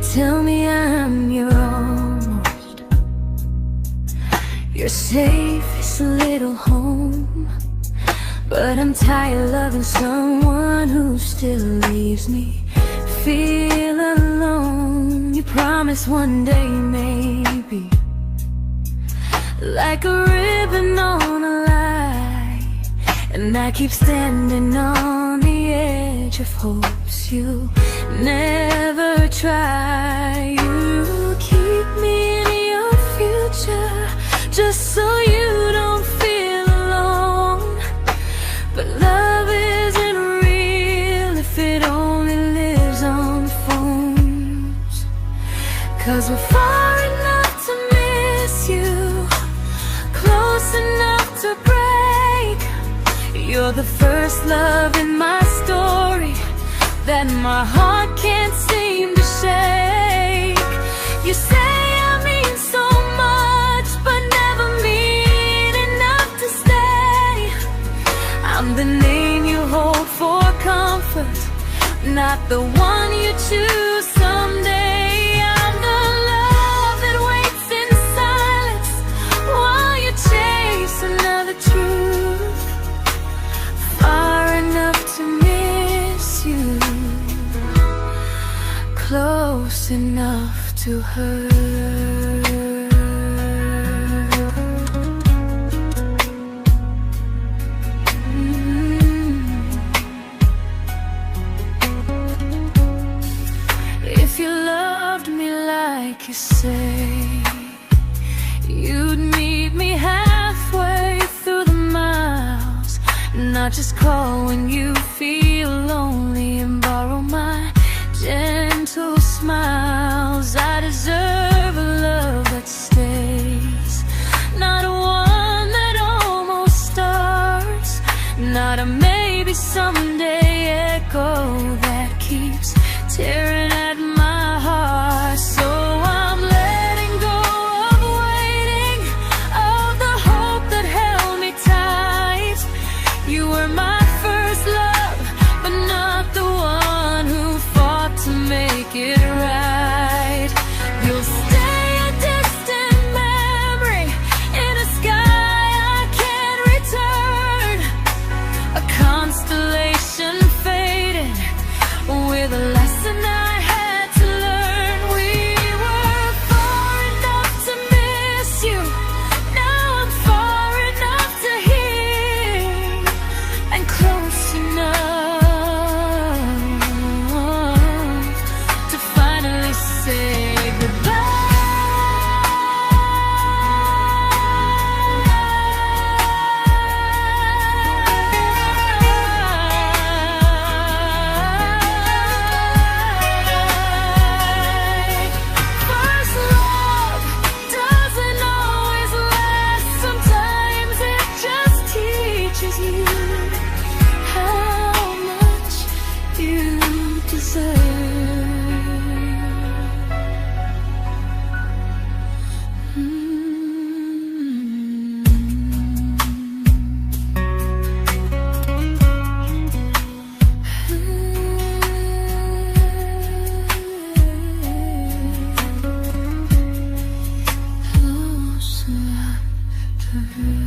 tell me I'm your almost, your safest little home. But I'm tired loving someone who still leaves me feel alone. You promise one day maybe, like a ribbon on a line, and I keep standing on the edge of hopes you never try. You keep me in your future just so you don't feel alone. But love isn't real if it only lives on phones. 'Cause we're far enough to miss you, close enough to break. You're the first love in my story that my heart can't seem to shake. You say I mean so much, but never mean enough to stay. I'm the name you hold for comfort, not the one you choose someday. I'm the love that waits in silence while you chase another truth. Far enough to miss you, close enough to hurt. If you loved me like you say, you'd meet me halfway through the miles, not just call when you feel lonely and borrow my gentle smiles. I deserve a love that stays, not one that almost starts, not a maybe someday echo that keeps tearing at my heart. So I'm letting go of waiting, of the hope that held me tight. You were my first love, but not the one who fought to make it right. You'll stay a distant memory in a sky I can't return, a constellation faded with a lesson I had to learn. We were far enough to miss you, now I'm far enough to hear, and close enough to finally say goodbye. First love doesn't always last, sometimes it just teaches you how much you deserve. Close enough to hurt.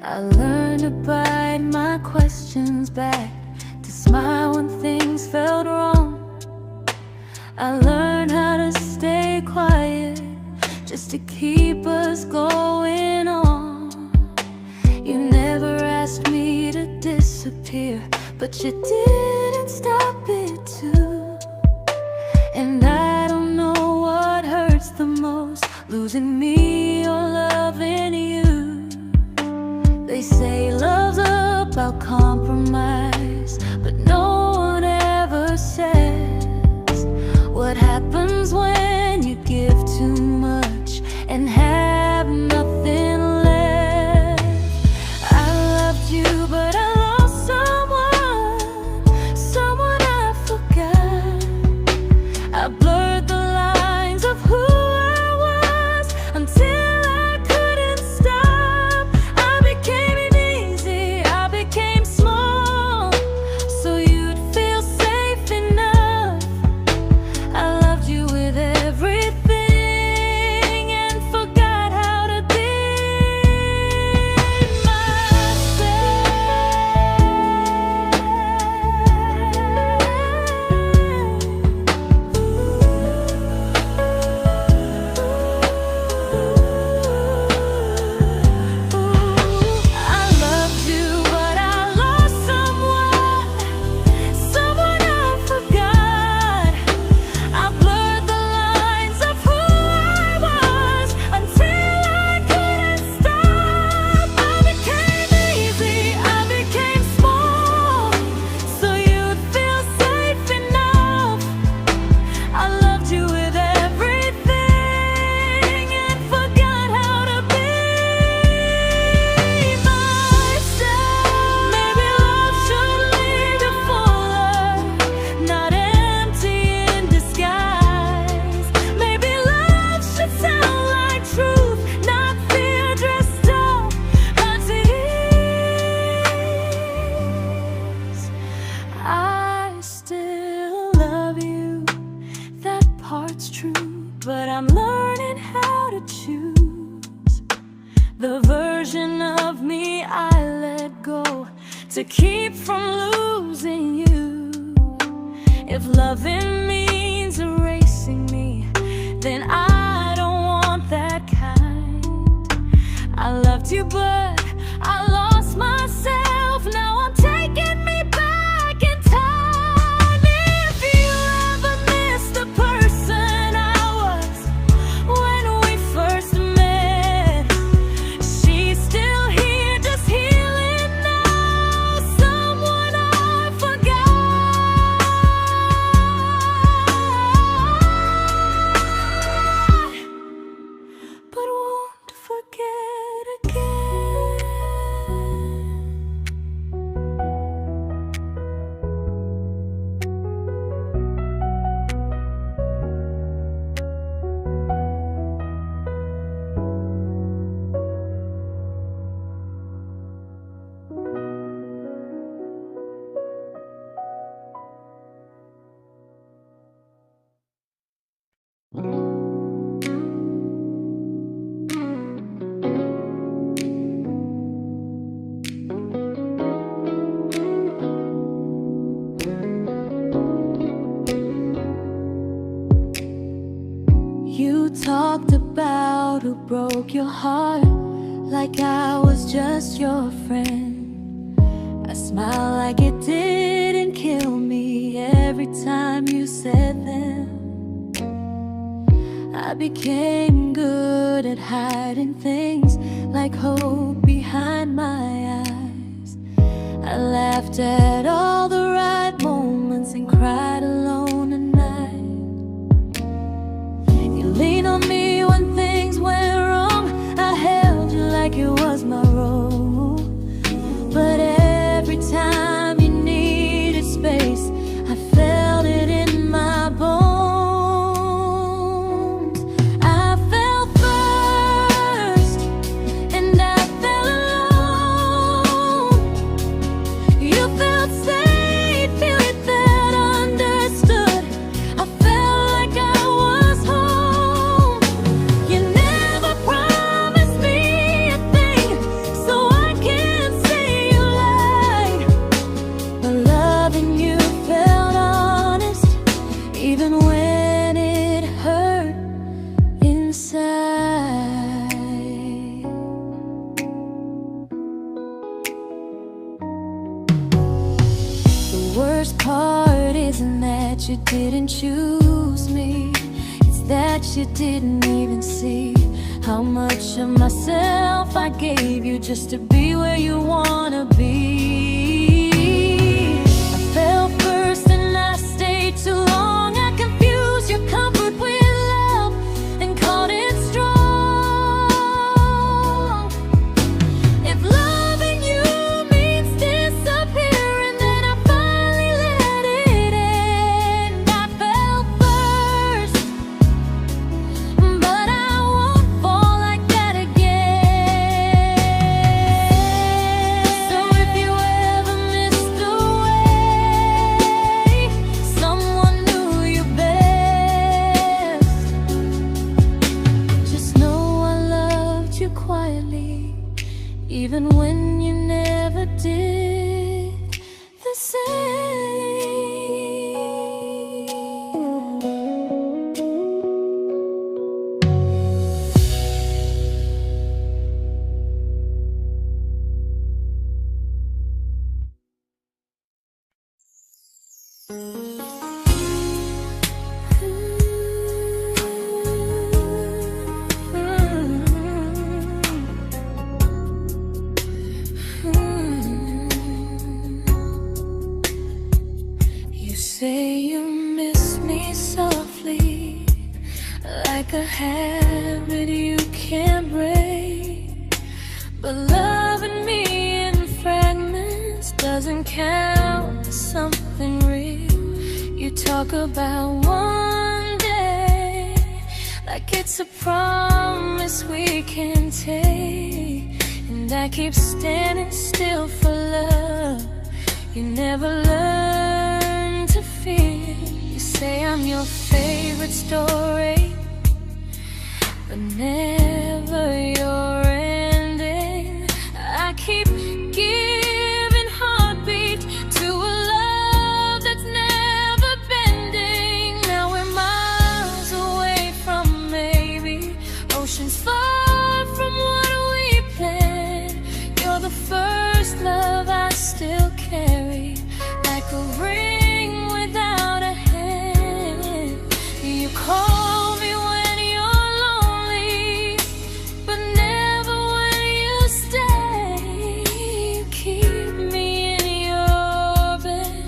I learned to bite my questions back, to smile when things felt wrong. I learned how to stay quiet just to keep us going on. You never asked me to disappear, but you didn't stop it too. And I don't know what hurts the most, losing me or loving you. They say love's about compromise, but no one ever says what happens when you give too much and have nothing left. I loved you I'm learning how to choose the version of me I let go to keep from losing you. If loving means erasing me, then I don't want that kind. I loved you, but I lost myself. Now I'm taking me back in time. If you ever miss the person I was when we first met, she's still here, just healing now. Someone I forgot, but won't forget again. You talked about who broke your heart, like I was just your friend. I smiled like it didn't kill me every time you said them. I became good at hiding things like hope behind my eyes. I laughed at all the right moments and cried alone at night. You leaned on me when things went wrong. I held you like it was my role. But every time you needed space, I felt it in my bones. I fell first, and I fell alone. You felt safe, feeling that understood. I felt like I was home. You never promised me a thing, so I can't say you lied. But loving you felt honest, even when it hurt inside. The worst part isn't that you didn't choose me, it's that you didn't even see how much of myself I gave you just to be where you wanna be. I fell first and I stayed too long. I confused your comfort with love and called it strong. If loving you means disappearing, then I finally let it end. I fell first, but I won't fall like that again. So if you ever missed the way someone knew you best, just know I loved you quietly, even when you never did the same. You say you miss me softly, like a habit you can't break. But loving me in fragments doesn't count as something real. You talk about one day like it's a promise we can take, and I keep standing still for love. You never learn to feel. You say I'm your favorite story, but never your ending. I keep giving heartbeat to a love that's never bending. Now we're miles away from maybe, oceans far from what we planned. You're the first love I still carry, like a ring without a hand. You call me when you're lonely, but never when you stay. You keep me in your bed,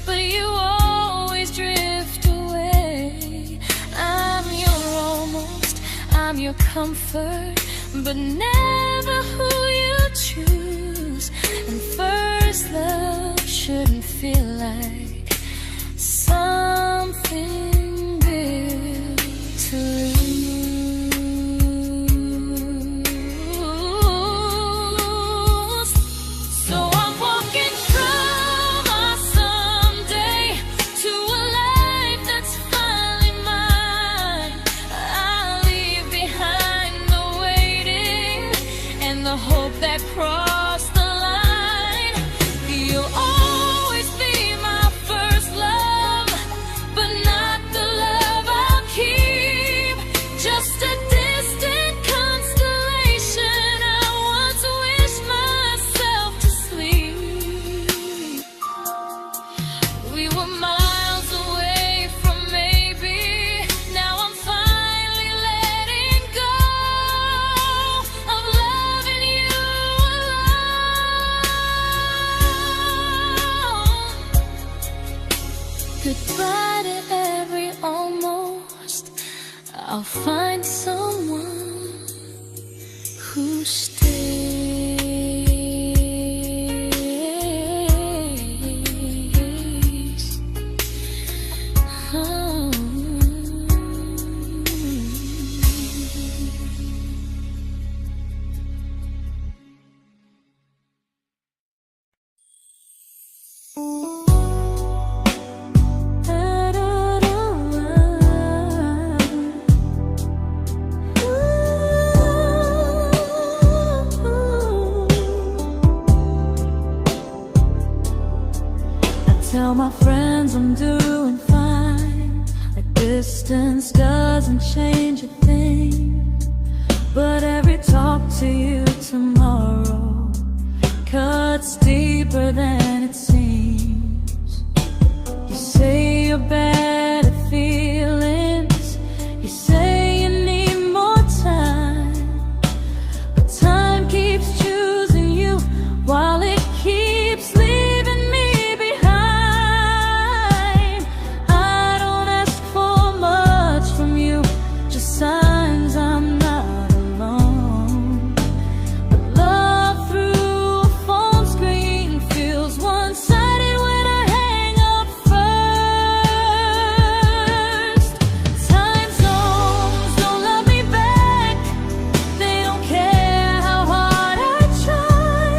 but you always drift away. I'm your almost, I'm your comfort, but never who you choose. And first love shouldn't feel like something built to lose. So I'm walking through my someday to a life that's finally mine. I'll leave behind the waiting and the hope that crossed the line. You'll always be my first love, but not the love I'll keep. Just a distant constellation I once wished myself to sleep. We were miles away from maybe, now I'm finally letting go of loving you alone. Goodbye to every almost, I'll find someone who stays. Oh. Tell my friends I'm doing fine, like distance doesn't change a thing. But every talk to you tomorrow cuts deeper than it seems. You say you're bad at feelings, you say you need more time, but time keeps choosing you while it keeps leaving me behind. I don't ask for much from you, just signs I'm not alone. But love through a phone screen feels one-sided when I hang up first. Time zones don't love me back, they don't care how hard I try.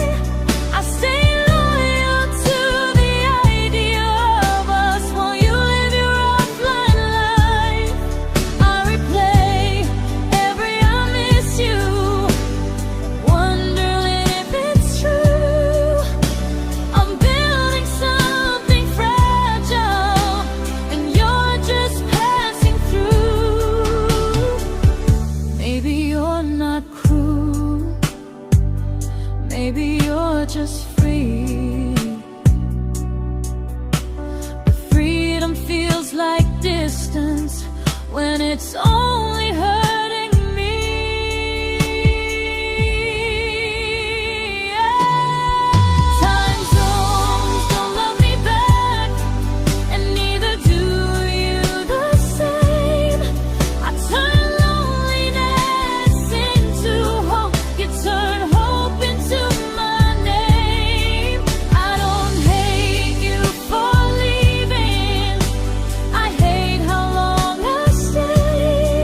I stay loyal to the idea of us while you live your offline life. I replay every I miss you, wondering if it's true. I'm building something fragile, and you're just passing through. Maybe you're not cruel, maybe you're just free. But freedom feels like distance when it's only hurting me. Time zones don't love me back, and neither do you the same. I turn loneliness into hope, you turn hope into my name. I don't hate you for leaving, I hate how long I stayed.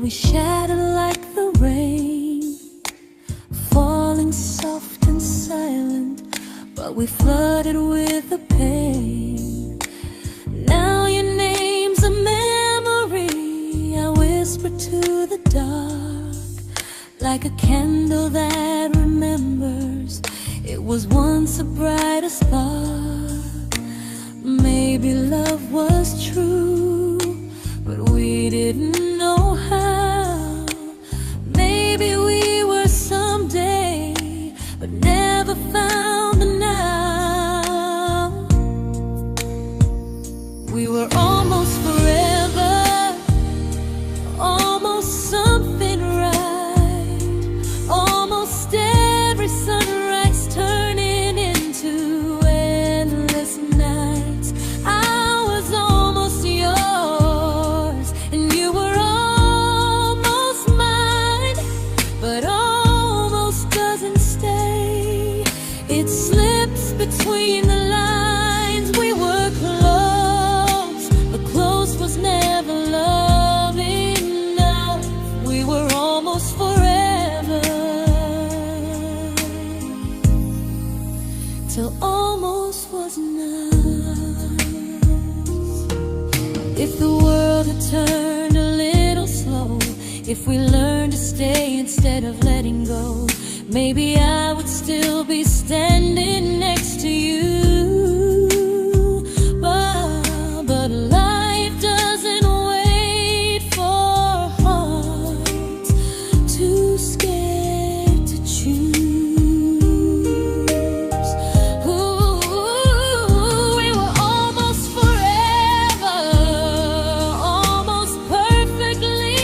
we shattered like the rain, falling soft and silent, but we flooded with the pain. Now your name's a memory I whisper to the dark, like a candle that remembers it was once a brighter spark. Maybe love was true, but we didn't know how. Maybe we were someday, but never found the now. We were almost forever, almost something right, almost every sunrise turning into endless nights. I was almost yours, and you were almost mine, but almost doesn't stay. It slips between the lines. We were close, but close was never love enough. We were almost forever, till almost was enough. If the world had turned a little slow, if we learned to stay instead of letting go, maybe I would still be standing next to you. But life doesn't wait for hearts too scared to choose. Ooh, we were almost forever, almost perfectly,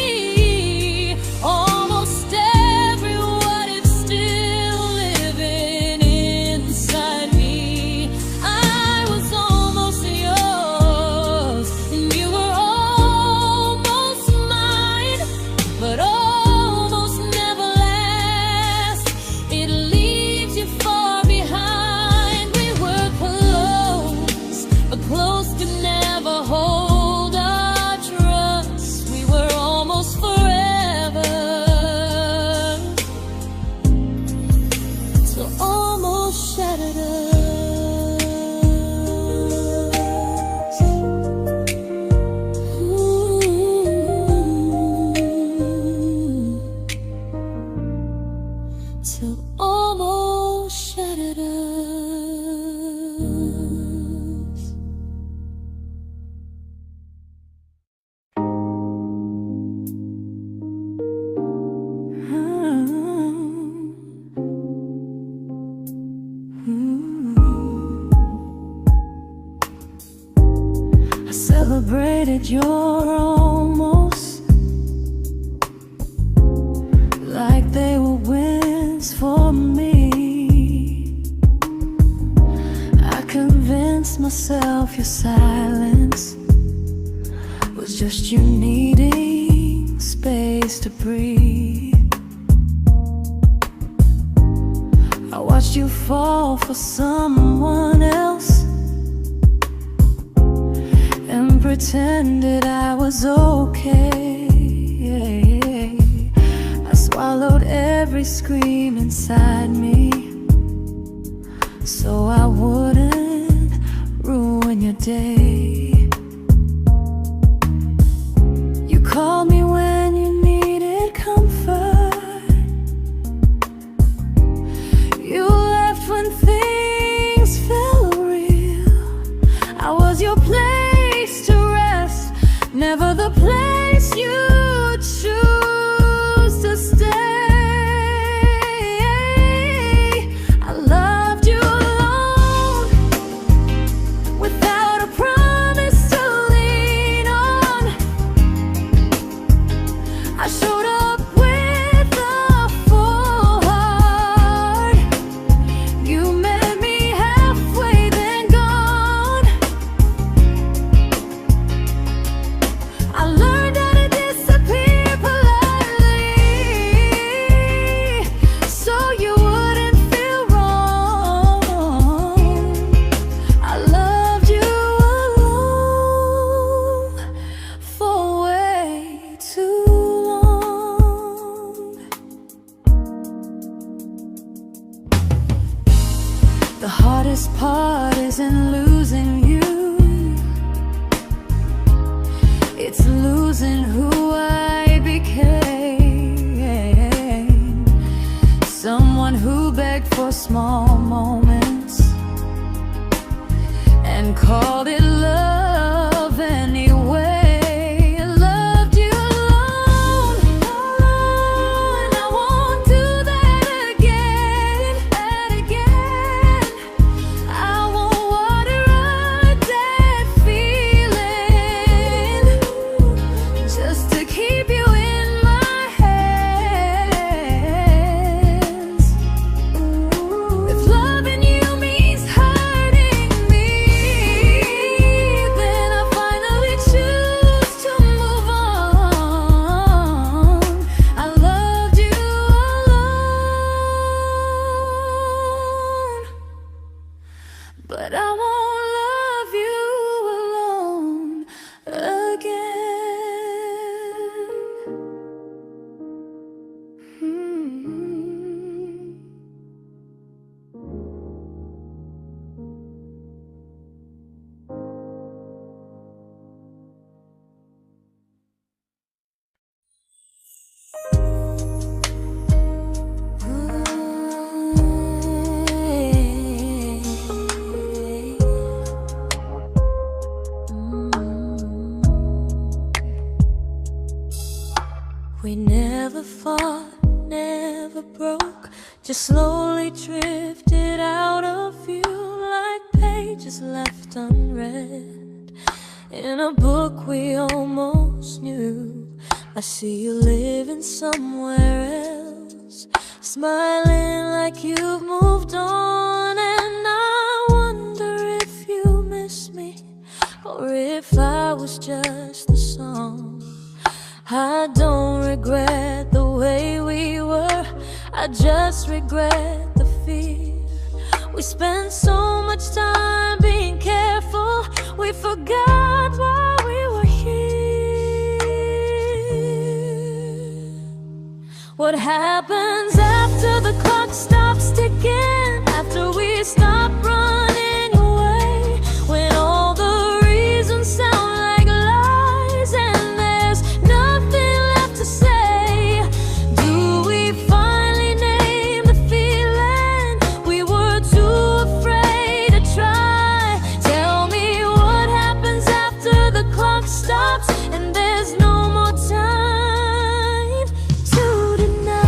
almost every what if still living inside me. I was almost yours, and you were almost mine, but almost never lasts. It leaves you far behind. We were close, but close could never hold our trust. We were almost forever, till almost shattered us. Ooh, till almost shattered us. I celebrated your almost like they were wins for me. I convinced myself your silence was just you needing space to breathe. I watched you fall for someone else and pretended I was okay. I swallowed every scream inside me so I wouldn't ruin your day. You called me when you needed comfort. You left when things felt real. I was your place to rest, never the place you choose to stay. I loved you alone, without a promise to lean on. I showed up with a full heart. You met me halfway, then gone. I learned how to disappear heart isn't losing you, it's losing who I became. Someone who begged for small moments and called it love anyway. Loved you alone, and I won't do that again, and again. I won't water a dead feeling just to keep you in my hands. If loving you means hurting me, then I finally choose to move on. I loved you alone, but I won't love you alone again. We never fought, never broke, just slowly drifted out of view like pages left unread in a book we almost knew. I see you living somewhere else, smiling like you've moved on, and I wonder if you miss me or if I was just a song. I don't regret the way we were, I just regret the fear. We spent so much time being careful, we forgot why we were here. What happens after the clock stops ticking, after we stop running away, when all the reasons sound like lies and there's nothing left to say? Do we finally name the feeling we were too afraid to try? Tell me what happens after the clock stops and there's no more time to deny.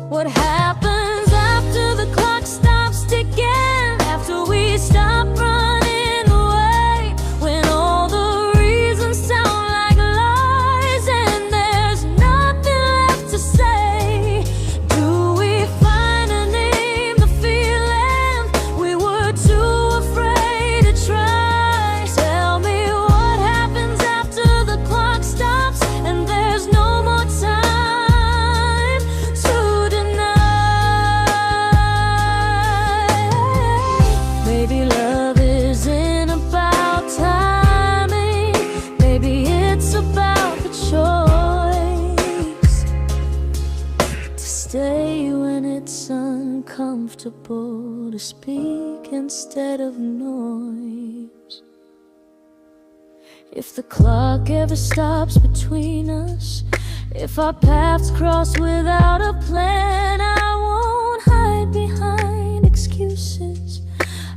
What happens after the clock stops ticking, after we stop running away, when all the reasons sound like lies and there's nothing left to say? Do we finally name the feeling we were too afraid to try? Tell me what happens after the clock stops and there's no more time to deny. Maybe love isn't about timing, maybe it's about the choice to stay when it's uncomfortable, to speak instead of noise. If the clock ever stops between us, if our paths cross without a plan, I won't hide behind excuses,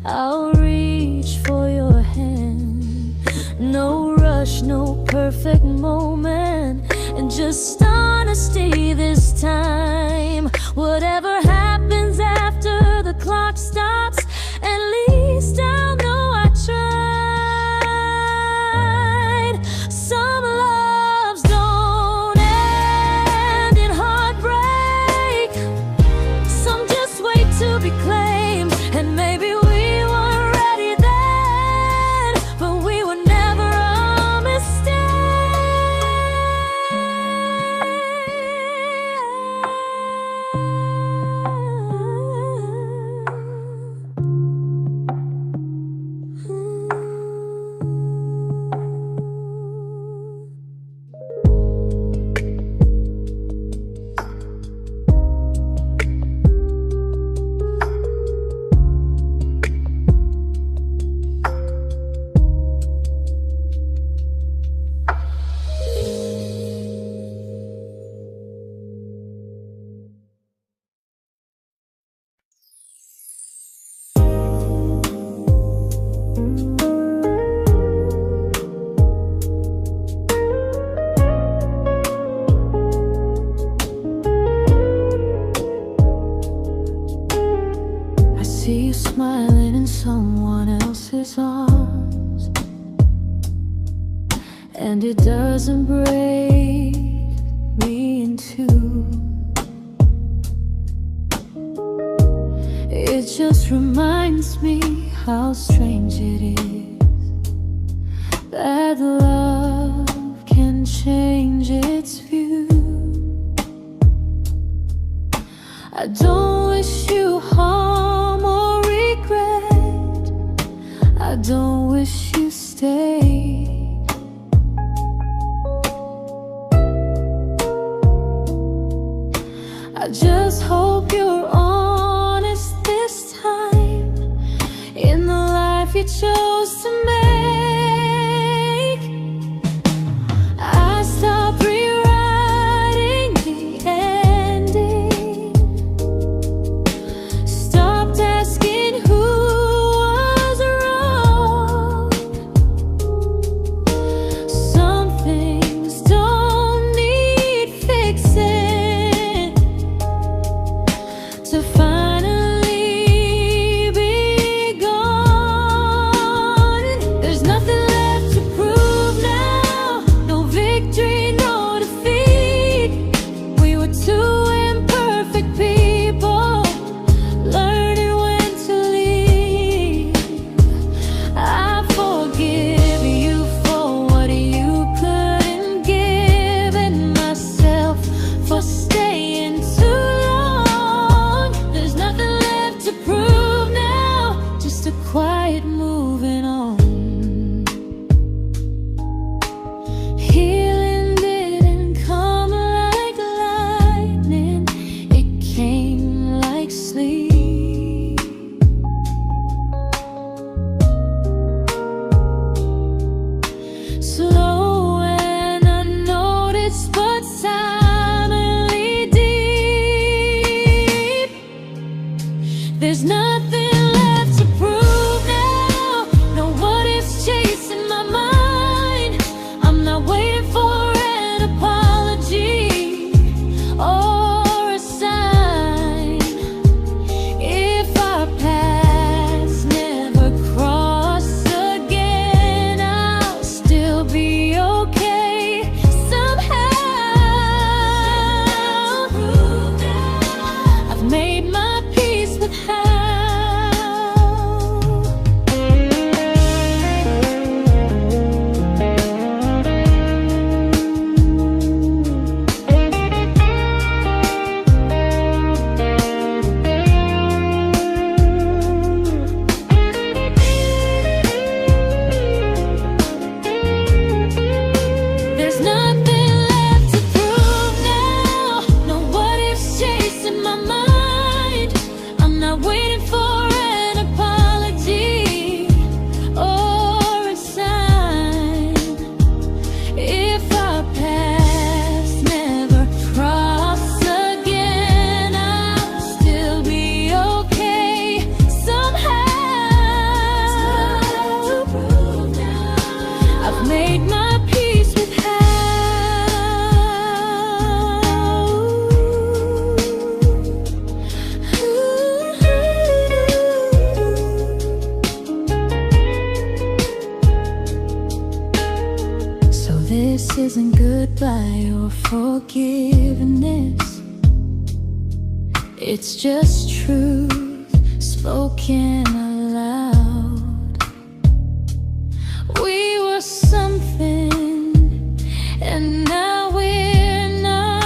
I'll reach for your hand. No rush, no perfect moment, and just honesty this time. Whatever happens after the clock stops, at least I'll know I tried. Some loves don't end in heartbreak, some just wait to be claimed, and maybe we weren't ready then, but we were never a mistake. and it doesn't break me in two. It just reminds me how strange it is that love can change its view. I don't wish you harm or regret. I don't wish you stay. I just hope you're honest this time in the life you chose to make. I stopped rewriting the ending, stopped asking who was wrong. Some things don't need fixing to finally be gone. There's nothing left to prove now, no victory, no defeat. We were two imperfect people, learning when to leave. I forgive you for what you couldn't give, and myself for staying too long. There's nothing left to prove now, just a quiet moving on. Healing didn't come like lightning, it came like sleep. Slow and unnoticed, but silently deep. There's nothing left to prove now, no what ifs chasing my mind. I'm not waiting for an apology or a sign. If our paths never cross again, I'll still be okay somehow. I've made my peace with how. There's nothing left to prove now, no what ifs chasing my mind. I'm not waiting for an apology or a sign. If our paths never cross again, I'll still be okay somehow. I've made my peace with how. So this isn't goodbye or forgiveness, it's just truth spoken aloud. We were something, and now we're not.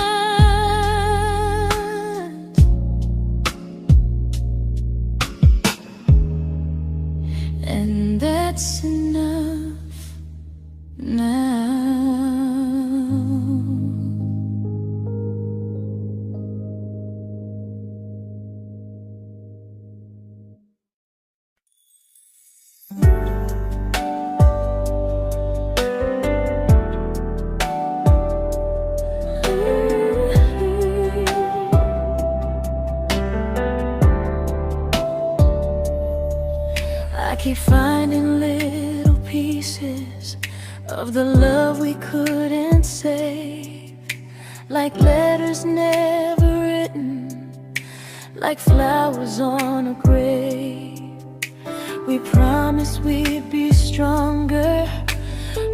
And that's enough now. I keep finding little pieces of the love we couldn't save, like letters never written, like flowers on a grave. We promised we'd be stronger,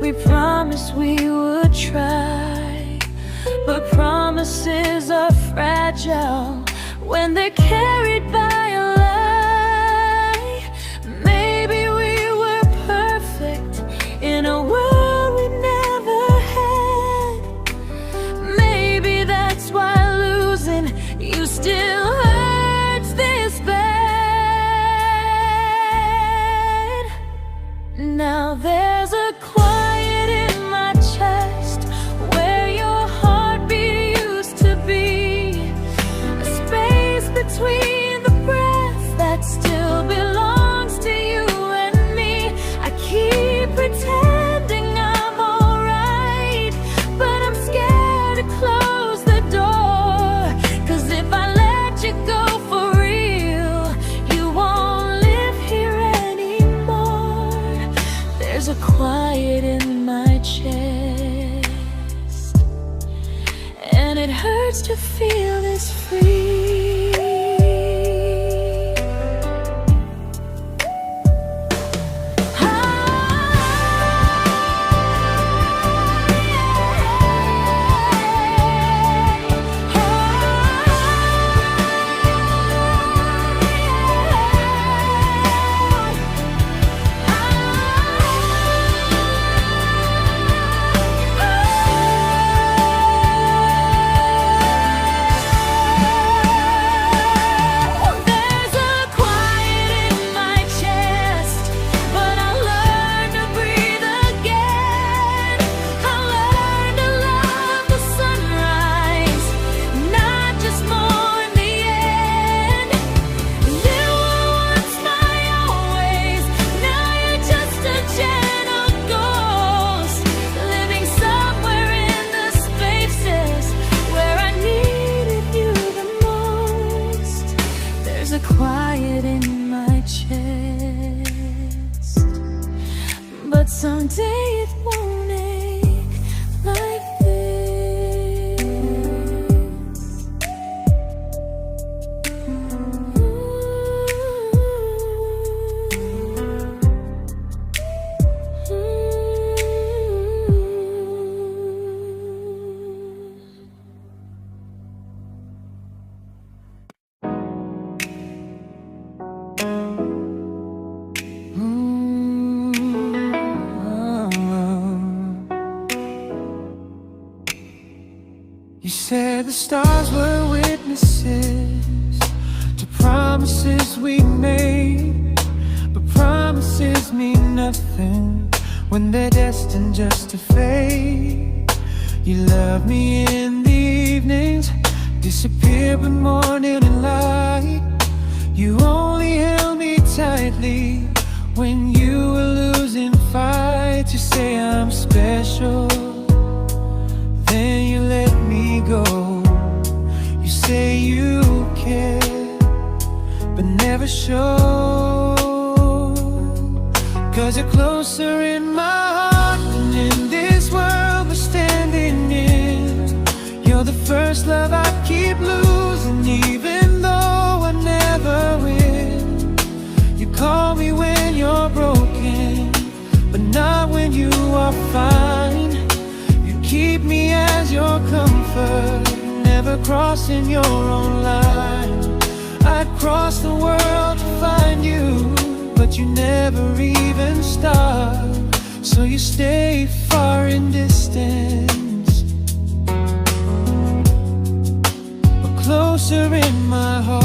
We promised we would try, but promises are fragile when they're carried by a lie. Maybe we were perfect in a world we never had. Maybe that's why losing you still hurts this bad. Now there's a quiet in my chest where your heartbeat used to be, a space between the breath that still belongs to you and me. I keep pretending I'm alright, but I'm scared to close the door. 'Cause if I let you go for real, you won't live here anymore. There's a quiet in my chest, and it hurts to feel this free. There's a quiet in my chest, but someday it won't ache like this. You said the stars were witnesses to promises we made, but promises mean nothing when they're destined just to fade. You love me in the evenings, disappear when morning and light. You only held me tightly when you were losing fights. You say I'm special, then you let me go. You say you care, but never show. 'Cause you're closer in my heart than in this world we're standing in. You're the first love I keep losing, even though I never win. You call me when you're broken, but not when you are fine. Keep me as your comfort, never crossing your own line. I'd cross the world to find you, but you never even start. So you stay far in distance, but closer in my heart.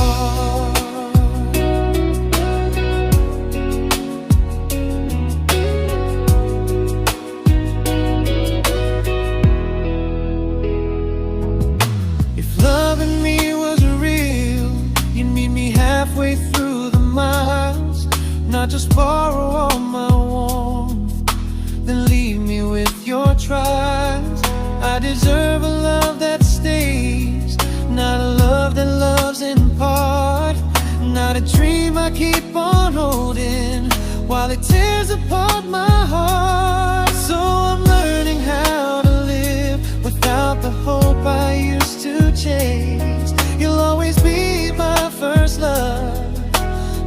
Halfway through the miles, not just borrow all my warmth, then leave me with your trials. I deserve a love that stays, not a love that loves in part. Not a dream I keep on holding while it tears apart my heart. So I'm learning how to live without the hope I used to chase. You'll always be my first love,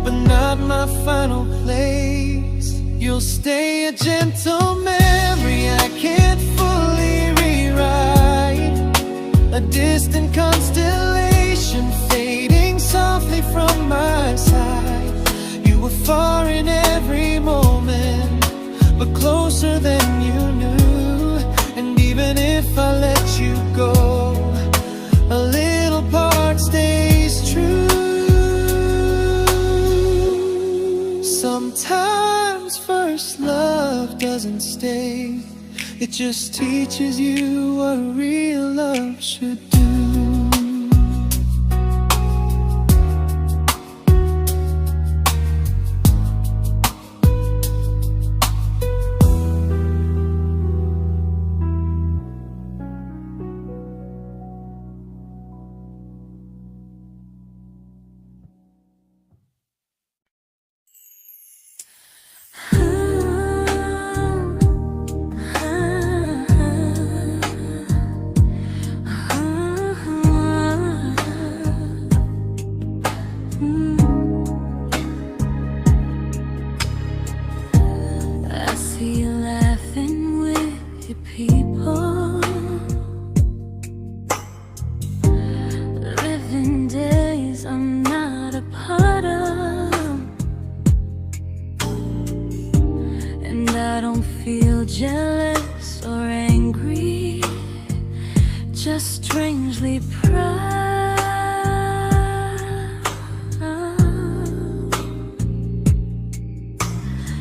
but not my final place. You'll stay a gentle memory distant constellation fading softly from my side. You were far in every moment, but closer than you knew. And even if I let you go, a little part stays true. Sometimes first love doesn't stay, it just teaches you what real love should do. Jealous or angry, just strangely proud.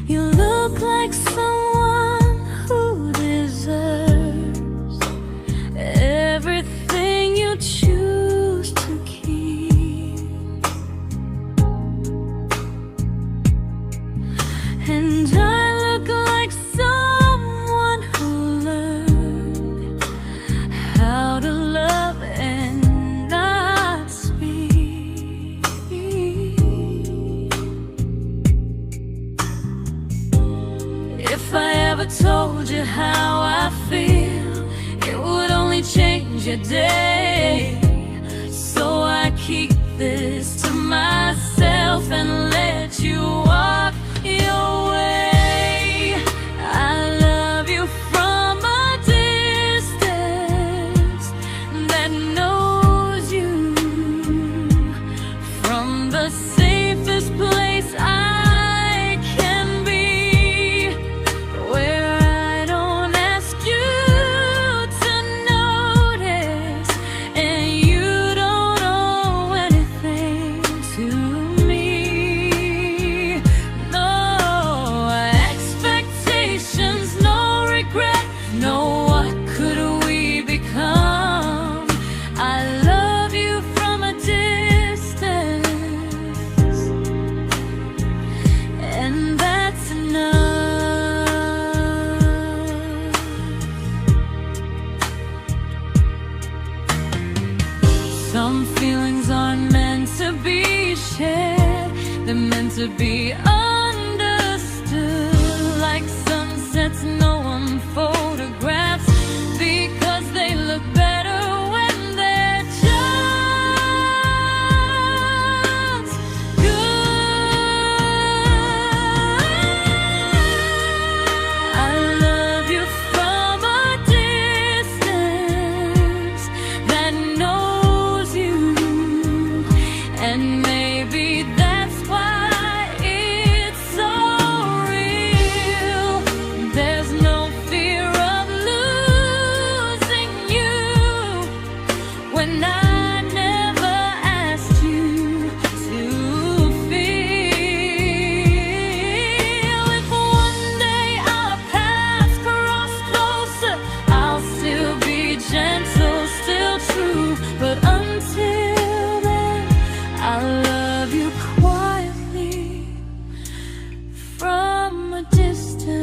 You look like someone who deserves everything you choose to keep. And I look like someone who learned how to love and not speak. If I ever told you how I feel, it would only change your day. So I keep this to myself and let you walk your way. I love you from a distance that knows you, from the safest place I can be, where I don't ask you to notice and you don't owe anything to me. No expectations, no regret, no what could we become. I love you from a distance, and that's enough. Some feelings aren't meant to be shared, they're meant to be understood. Like sunsets no one photographs, because they look better when they're just good. I love you from a distance that knows you, and maybe that's why it's so real. There's no fear of losing you when I never asked you to feel. If one day our paths cross closer, I'll still be gentle, still true. But until then, I love you quietly from a distance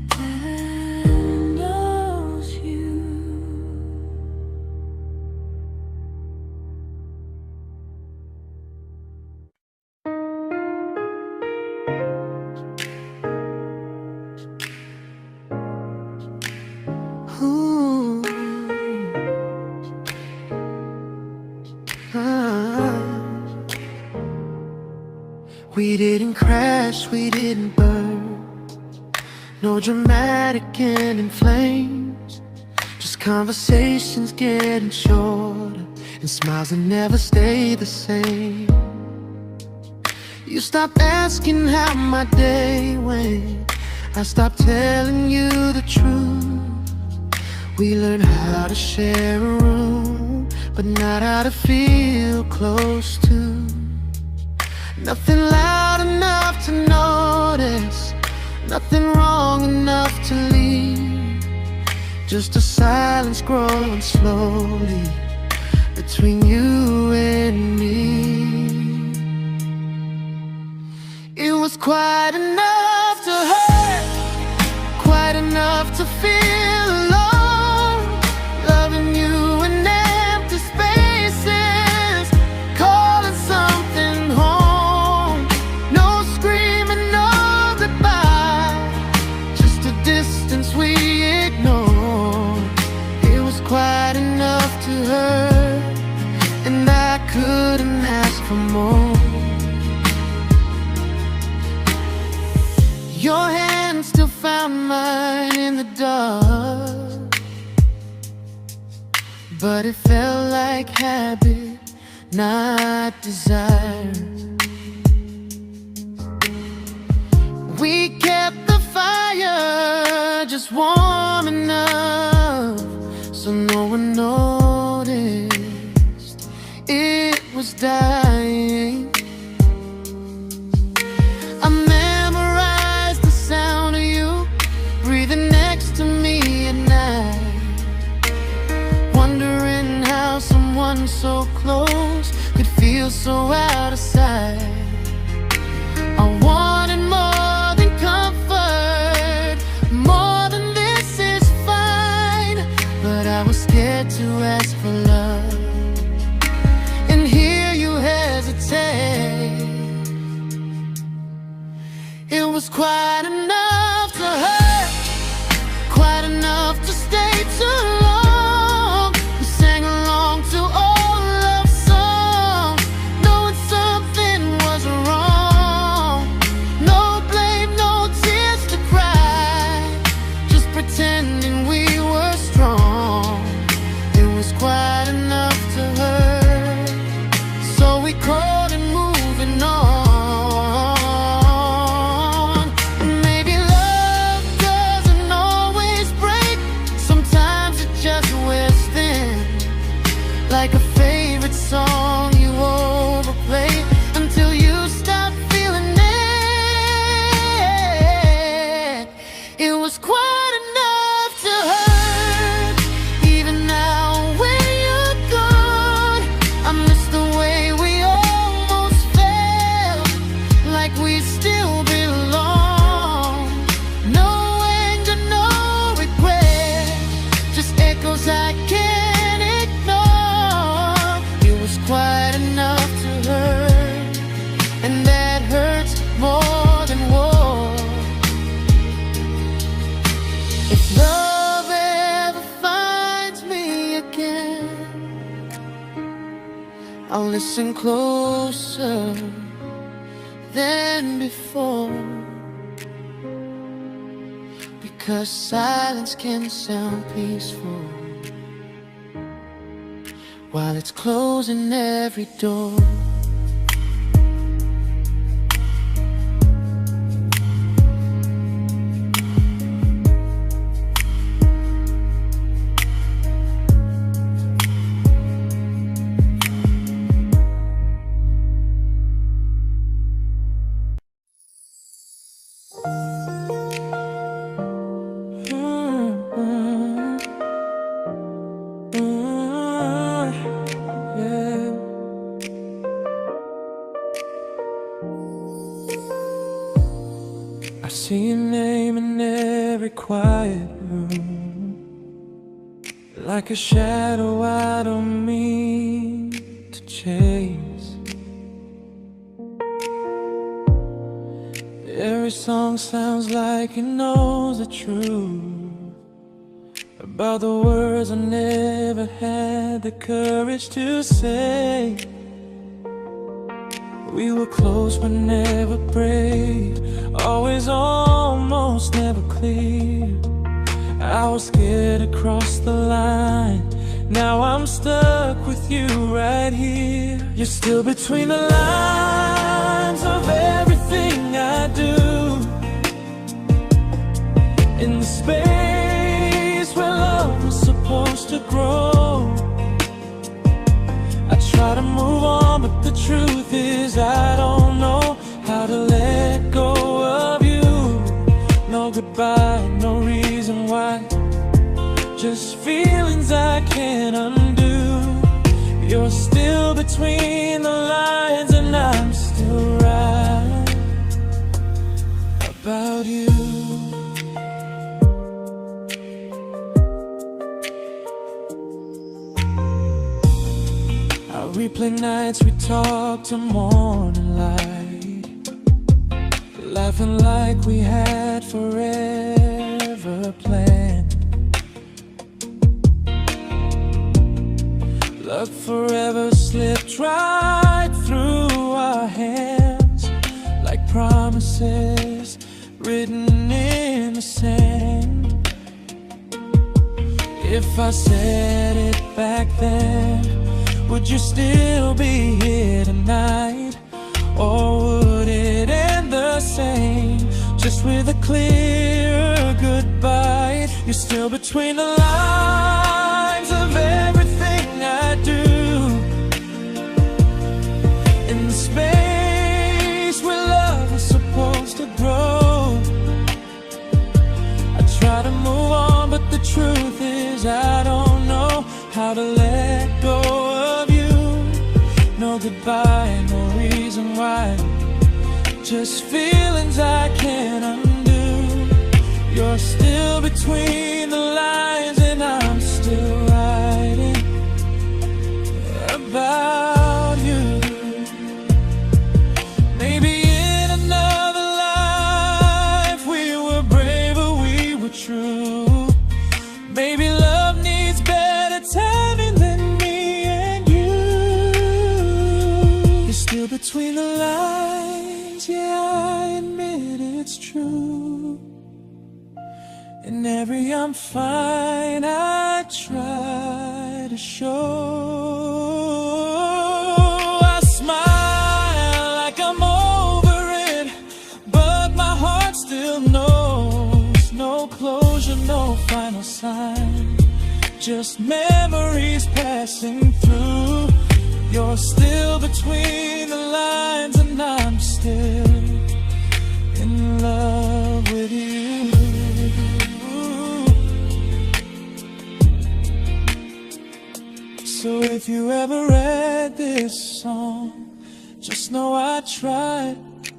that knows you. Ooh. Ah. We didn't crash, we didn't burn. No dramatic ending flames, just conversations getting shorter, and smiles that never stay the same. You stopped asking how my day went, I stopped telling you the truth. We learned how to share a room, but not how to feel close to. Nothing loud enough to notice, nothing wrong enough to leave. Just a silence growing slowly between you and me. It was quite enough to hurt, quite enough to feel alone. Loving you in empty spaces, calling something home. No screaming, no goodbye, just a distance we ignored. It was quite enough to hurt, and I couldn't ask for more. Your hand still found mine in the dark, but it felt like habit, not desire. We kept the fire just warm enough so no one noticed it was dying. I memorized the sound of you breathing next to me at night, wondering how someone so close could feel so out of sight. I wanted more than comfort, more than this is fine, but I was scared to ask for love, and here you hesitate. It was quite enough to hurt, quite enough to stay too long. We sang along to old love songs, knowing something was wrong. No blame, no tears to cry, just pretending we were strong. It was quite enough to hurt, so we called it moving on. Like a favorite song you overplay until you stop feeling it. It was quite enough to hurt. Even now when you're gone, I miss the way we almost felt, like we still belong. No anger, no regret, just echoes I can't ignore. Quite enough to hurt, and that hurts more than war. If love ever finds me again, I'll listen closer than before, because silence can sound peaceful while it's closing every door. I see your name in every quiet room, like a shadow I don't mean to chase. Every song sounds like it knows the truth about the words I never had the courage to say. We were close but never brave, always almost, never close. clear. I was scared to cross the line. Now I'm stuck with you right here. You're still between the lines of everything I do. In the space where love was supposed to grow. I try to move on, but the truth is I don't know how to let go of you. No goodbye, no reason why. Just feelings I can't undo. You're still between the lines, and I'm still right about you. I replay nights we talk till morning light, laughing like we had forever planned. Luck forever slipped right through our hands, like promises written in the sand. If I said it back then, would you still be here tonight? Or would it end the same, just with a clear goodbye? You're still between the lines of everything I do. In the space where love was supposed to grow. I try to move on, but the truth is I don't know how to let go of you. No goodbye, no reason why. Just feelings I can't undo. You're still between the lines, and I'm still writing about you. Maybe in another life we were braver, we were true. Maybe love needs better timing than me and you. You're still between the lines, yeah, I admit it's true. In every I'm fine I try to show. I smile like I'm over it, but my heart still knows. No closure, no final sign, just memories passing through. You're still between the lines, and I'm still in love with you. So if you ever read this song, just know I tried,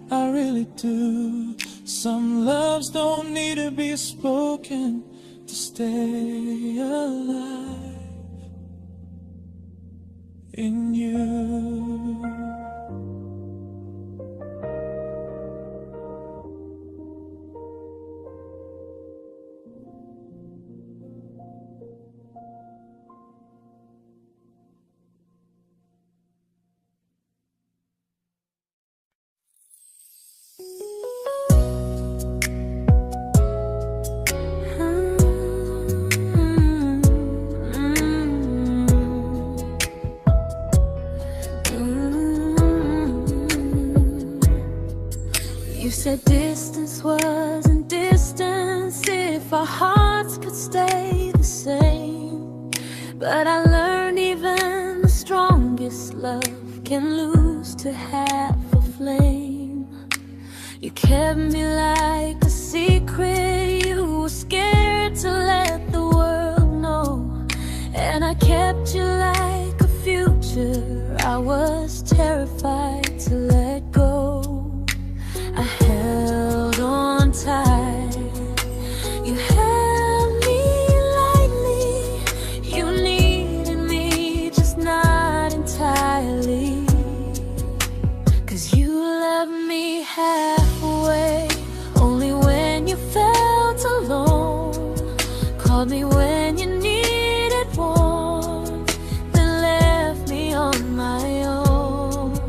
I really do. Some loves don't need to be spoken to stay alive in you. You said distance wasn't distance if our hearts could stay the same. But I learned even the strongest love can lose to half a flame. You kept me like a secret you were scared to let the world know. And I kept you like a future I was terrified to let go. I held on tight, you held me lightly. You needed me, just not entirely. 'Cause you loved me halfway, only when you felt alone. Called me when you needed warmth, then left me on my own.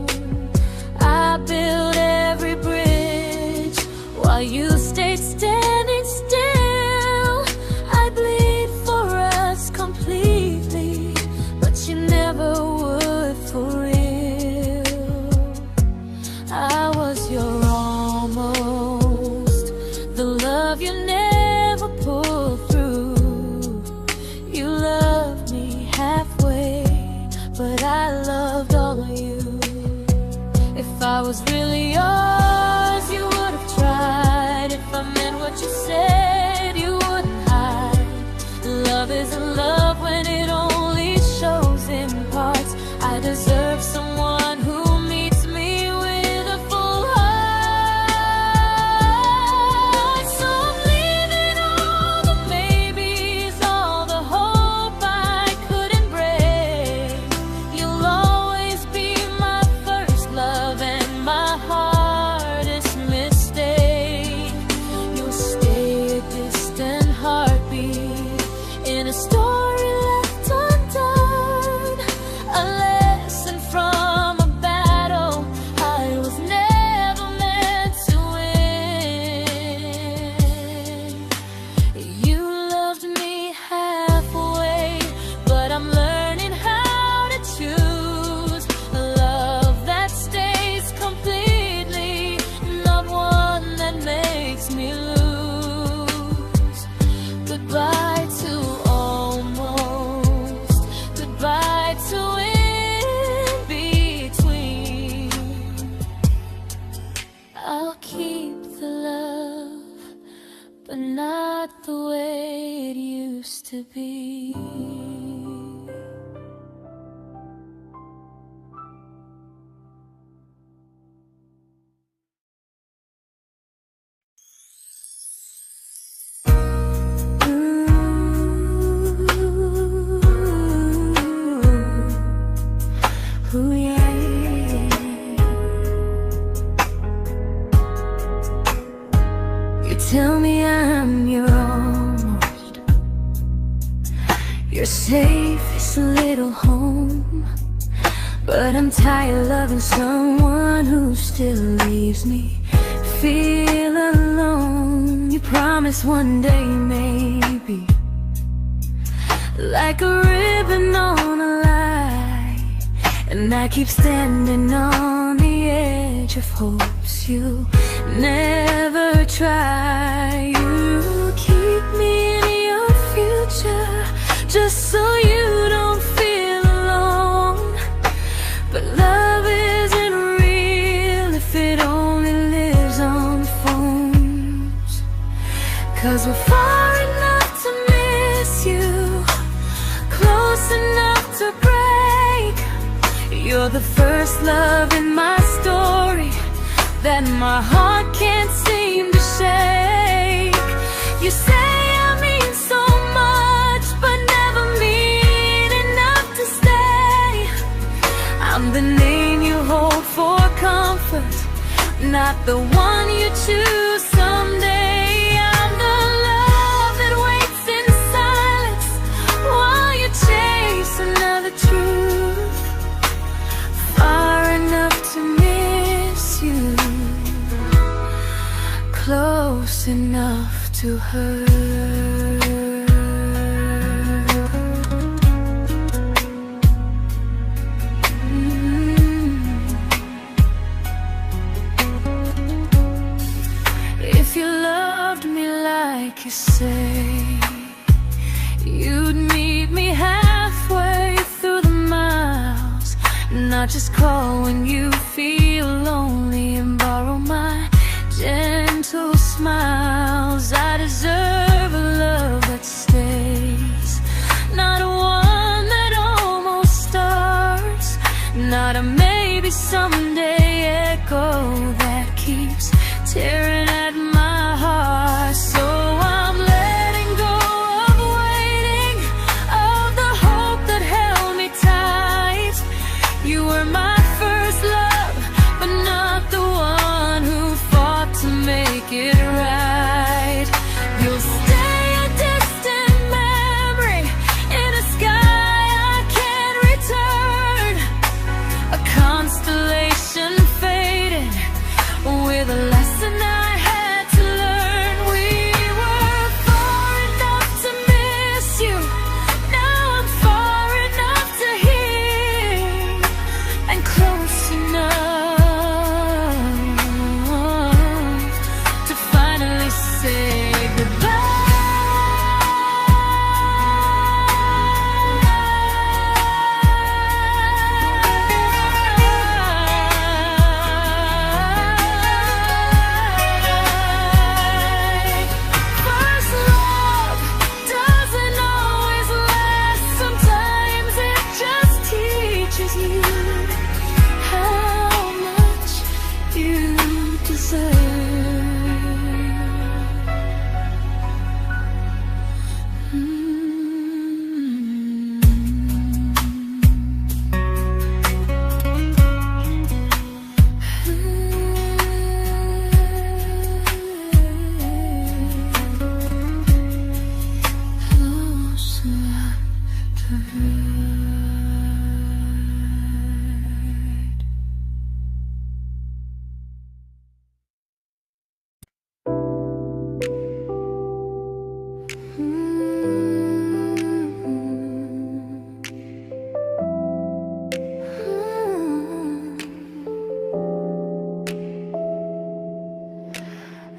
I built every bridge while you stayed standing still. love you never pulled through. You loved me halfway, but I loved all of you. If I was really yours, you would have tried. If I meant what you said, you wouldn't hide. Love isn't love when it only shows in parts. I deserve someone who meets me with a full heart. So I'm leaving all the maybes, all the hope I couldn't break. You'll always be my first love and my hardest mistake. You'll stay a distant heartbeat in a story left undone, a lesson from a battle I was never meant to win. You loved me halfway, but I'm learning how to choose a love that stays completely, not one that makes me lose. Goodbye to almost, goodbye to in between. I'll keep the love, but not the way it used to be. Ooh, yeah, yeah. You tell me I'm your almost, your safest little home, but I'm tired loving someone who still leaves me feel alone. You promise one day maybe, like a ribbon on a line, and I keep standing on the edge of hopes you never try. You keep me in your future just so you don't feel alone. But love isn't real if it only lives on phones. 'Cause we're far enough to miss you, close enough to break. You're the first love in my story that my heart can't seem to shake. You say I mean so much, but never mean enough to stay. I'm the name you hold for comfort, not the one you choose someday. I'm the love that waits in silence while you chase another truth. Far enough to miss you, close enough to hurt. If you loved me like you say, you'd meet me halfway through the miles, not just call when you feel lonely and borrow my gentle smiles. I deserve a love that stays, not one that almost starts, not a maybe someday echo that keeps tearing at my heart. So I'm letting go of waiting, of the hope that held me tight. You were my first love, but not the one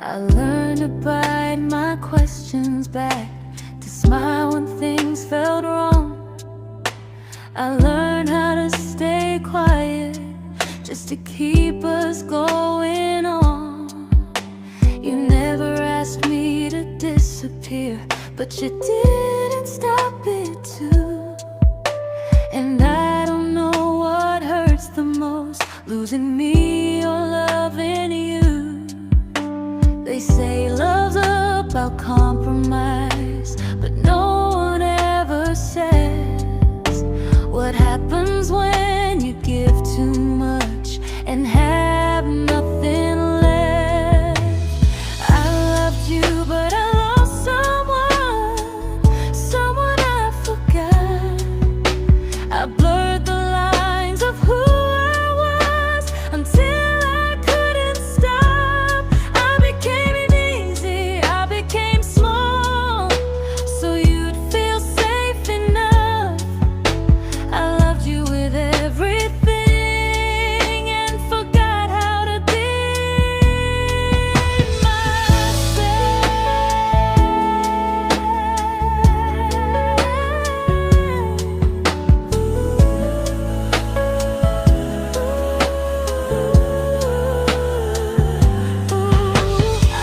I learned to bite my questions back, to smile when things felt wrong. I learned how to stay quiet, just to keep us going on. You never asked me to disappear, but you didn't stop it too. And I don't know what hurts the most, losing me or loving you. They say love's about compromise, but no one ever says what happens when you give too much and have nothing left. I loved you, but I lost someone I forgot. I blurred the lines of who I was until I couldn't stop. I became easy, I became small, so you'd feel safe enough. I loved you with everything and forgot how to be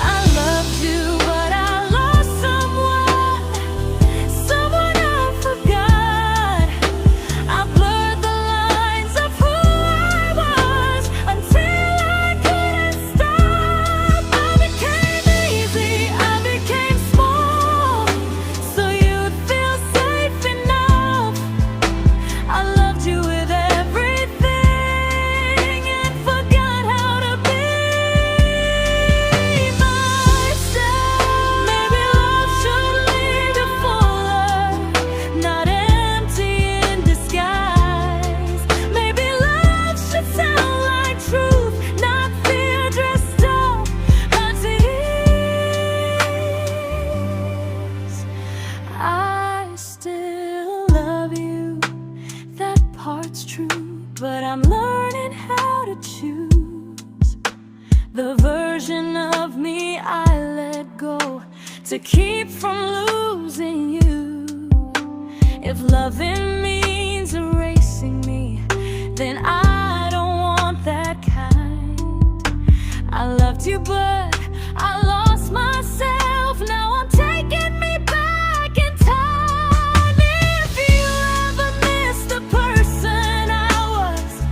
I loved you, but I lost someone I forgot. I blurred the lines of who I was until I couldn't stop. I became easy, I became small, so you'd feel safe enough. I loved you with everything and forgot how to be myself. Maybe love should lead you fuller, not empty in disguise. Maybe love should sound like truth, not fear dressed up as ease. I still love you, that part's true, but I'm learning how to choose the version of me I let go to keep from losing you. If loving means erasing me, then I don't want that kind. I loved you, but I lost myself. Now I'm taking me back in time. If you ever missed the person I was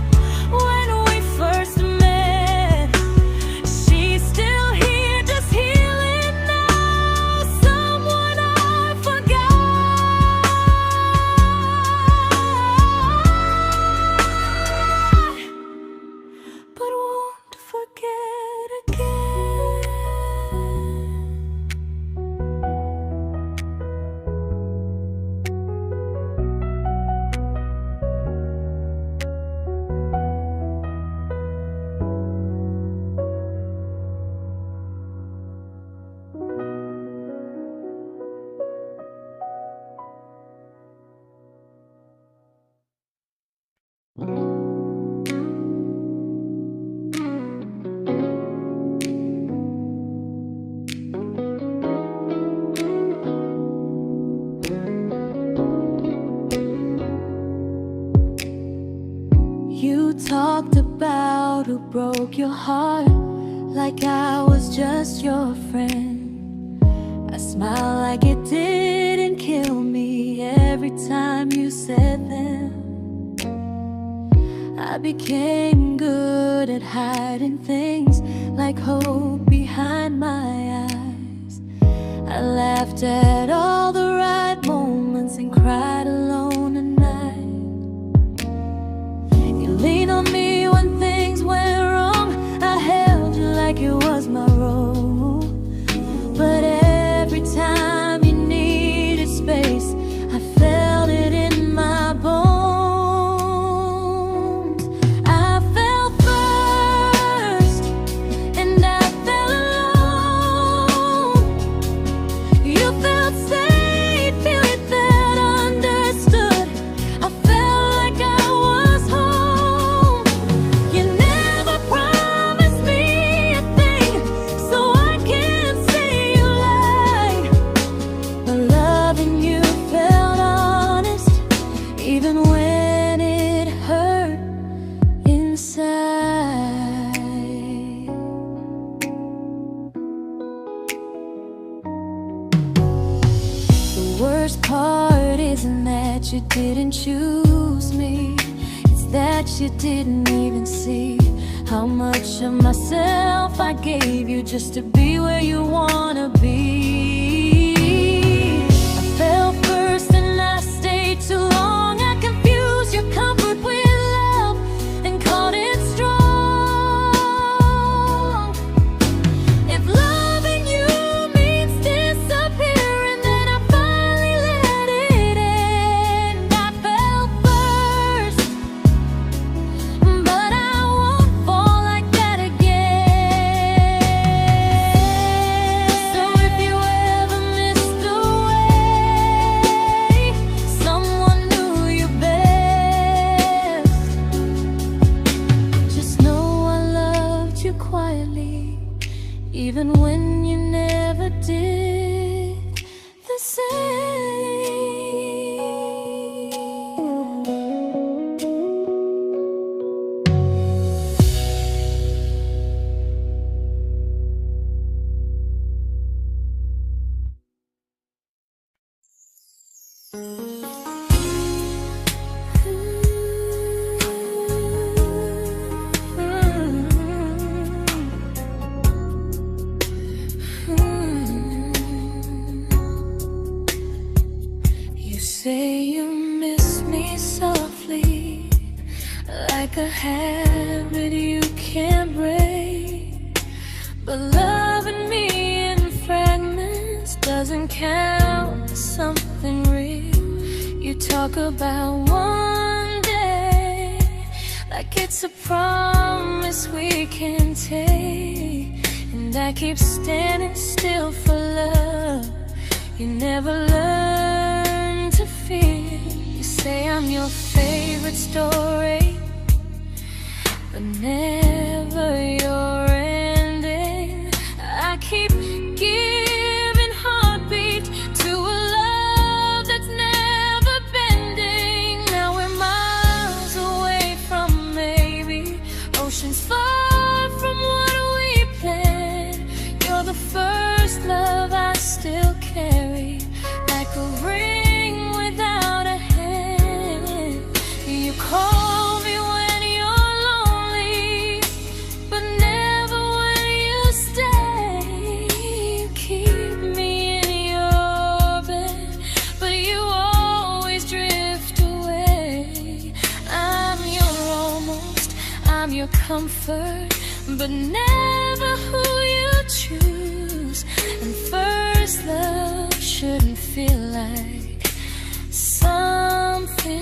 when we first met, she's still here, just healing now. Someone I forgot, but won't forget again. You talked about who broke your heart, like I was just your friend. I smile like it didn't kill me every time you said them. I became good at hiding things like hope behind my eyes. I laughed at all the right moments and cried alone at night. You leaned on me when things went wrong. I held you like it was my role. But every time you needed space, I felt it in my bones. I fell first, and I fell alone. You felt safe. worst part isn't that you didn't choose me, it's that you didn't even see how much of myself I gave you just to be where you wanna be. I fell first and I stayed too long. I confused your comfort with love and called it strong. If loving you means disappearing, then I finally let it end. I fell first, but I won't fall like that again. So if you ever missed the way someone knew you best, just know I loved you quietly, even when you never did the same. You say you miss me softly, like a habit you can't break. But loving me in fragments doesn't count as something real. You talk about one day like it's a promise we can take, and I keep standing still for love. You never learn to feel. You say I'm your favorite story, but never your ending. I keep giving heartbeat to a love that's never bending. Now we're miles away from maybe oceans far from what we planned. You're the first love I still carry, like a ring without a hand. You call me when you're lonely, but never when you stay. You keep me in your bed, but you always drift away. I'm your almost, I'm your comfort, but never who you choose. And first love shouldn't feel like something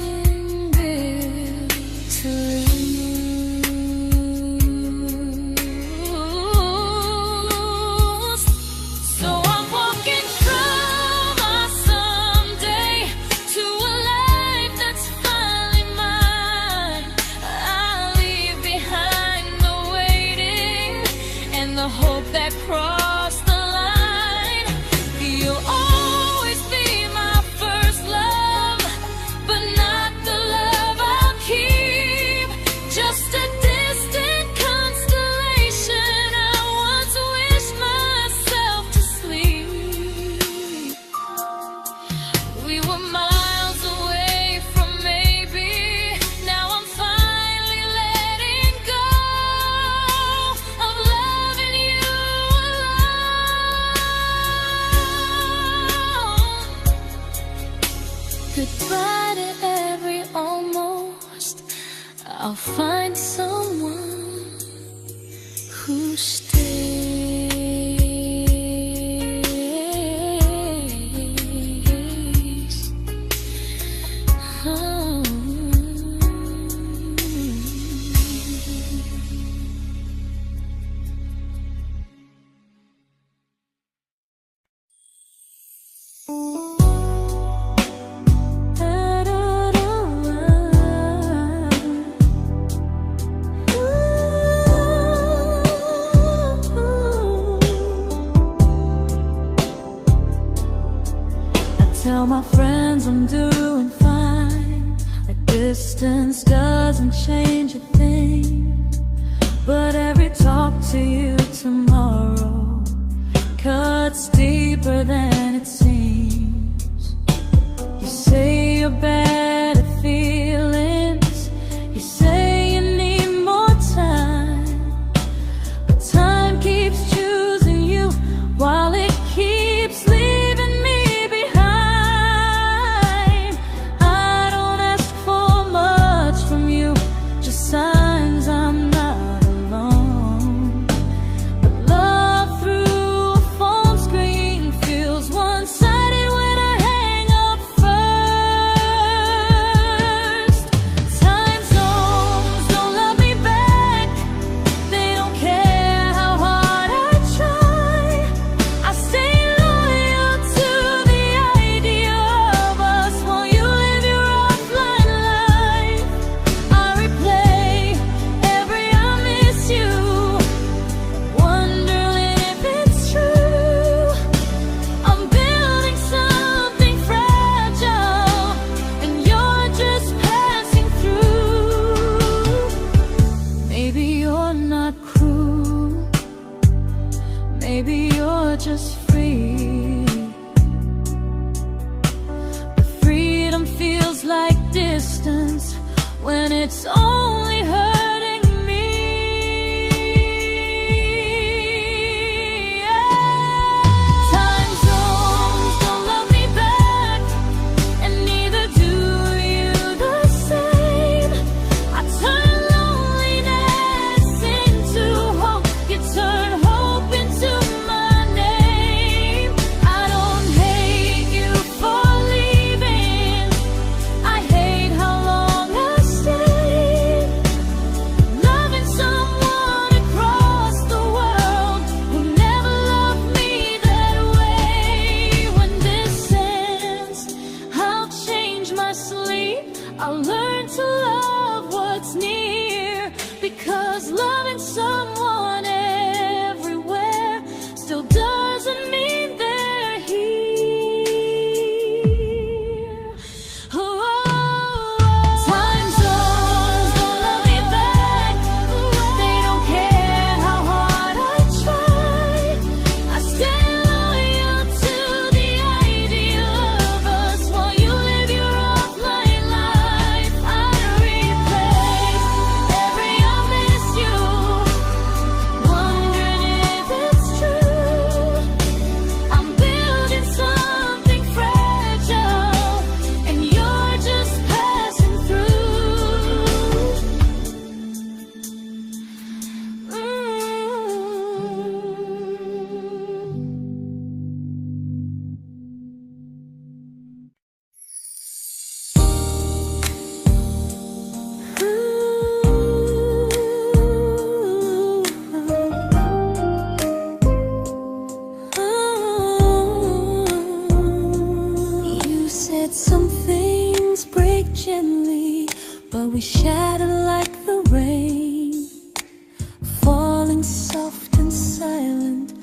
built to lose. So I'm walking from my someday to a life that's finally mine. I'll leave behind the waiting and the hope that crossed the line. You'll always be my first love, but not the love I'll keep. Just a distant constellation I once wished myself to sleep. We were miles away from maybe. Now I'm finally letting go of loving you alone. Goodbye to every almost. I'll find someone who stays. Oh. Tell my friends I'm doing fine, that distance doesn't change a thing. But every talk to you tomorrow cuts deeper than it seems. your better feelings. You say you need more time, but time keeps choosing you while it keeps leaving me behind. I don't ask for much from you, just signs I'm not alone. But love through a phone screen feels one-sided when I hang up first. Time zones don't love me back. They don't care how hard I try. I stay loyal to the idea of us while you live your offline life. I replay every I miss you, wondering if it's true. I'm building something fragile, and you're just passing through. Maybe you're not cruel, maybe you're just free. But freedom feels like distance when it's only hurting me. Time zones don't love me back, and neither do you the same. I turn loneliness into hope, you turn hope into my name. I don't hate you for leaving, I hate how long I stayed. Loving someone across the world who never loved me that way. When this ends, I'll change my sleep, I'll learn to love what's near, because loving someone everywhere still doesn't mean they're here. Time zones don't love me back. They don't care how hard I try. I stay loyal to the idea of us while you live your offline life. I replay every I miss you, wondering if it's true. I'm building something fragile, and you're just passing through. You said some things break gently, but we shatter like the rain, falling soft and silent,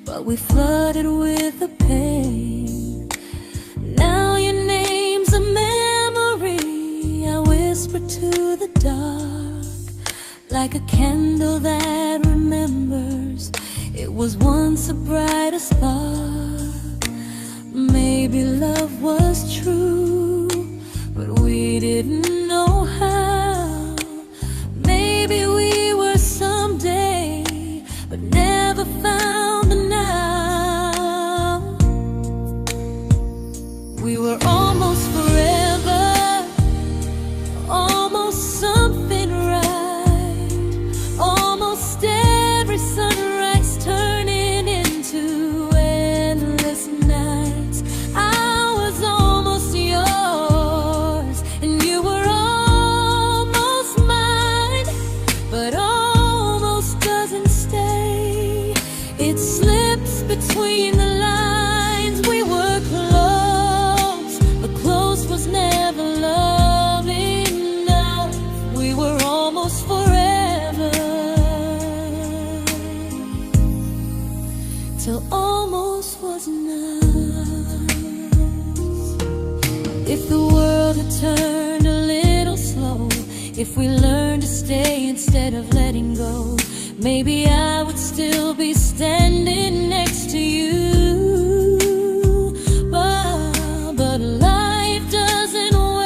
but we flooded with the pain. Now your name's a memory I whisper to the dark, like a candle that remembers it was once a brighter spark. Maybe love was true, but we didn't know how. Maybe we were someday, but never found the now. We were almost forever, almost something right, almost every sunrise turning into endless nights. I was almost yours, and you were almost mine, but almost doesn't stay. It slips between the lines. We were close, but close was never love enough. We were almost forever, till almost was enough. If the world had turned a little slow, if we learned to stay instead of letting go, maybe I would still be standing next to you. But life doesn't wait.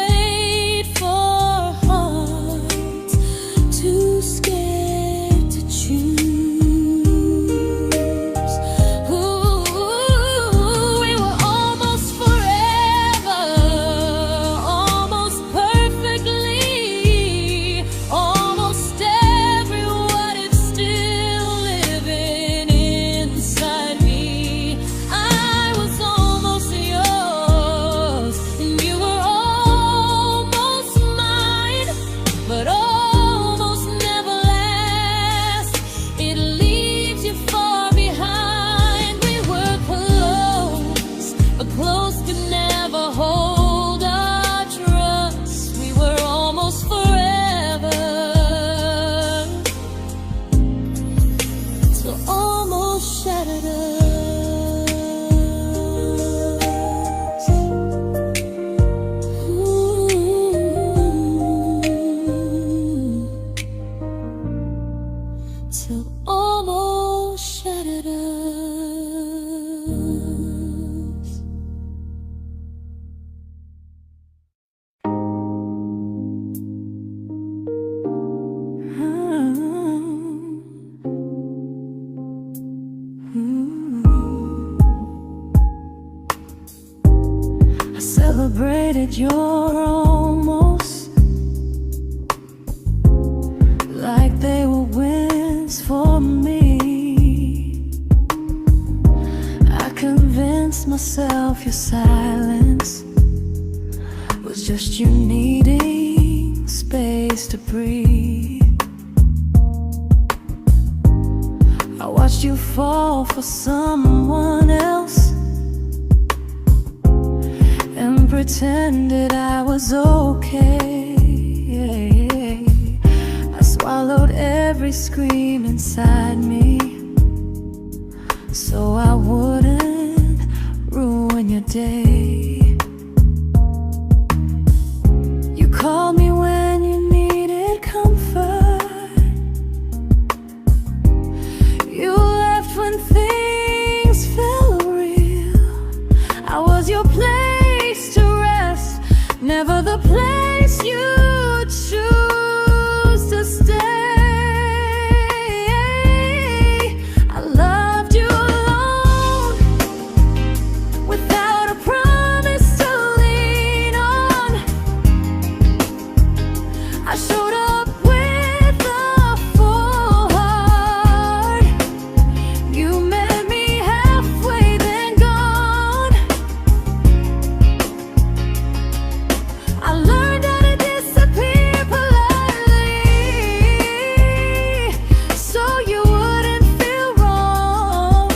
I celebrated your almost like they were wins for me. I convinced myself your silence was just you needing space to breathe. I watched you fall for someone else and pretended I was okay. I swallowed every scream inside me so I wouldn't ruin your day. You called me when you needed comfort. You left when things felt real. I was your place to rest, never the place you choose to stay. I loved you alone, without a promise to lean on. I showed up with a full heart. You met me halfway, then gone. I learned how to disappear politely, so you wouldn't feel wrong.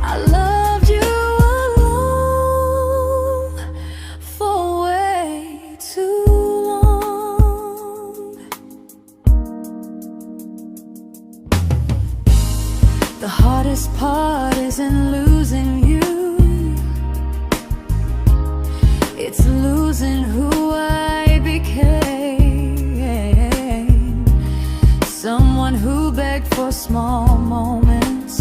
I loved you alone for way too long. The hardest part isn't losing you, it's losing who I became. Someone who begged for small moments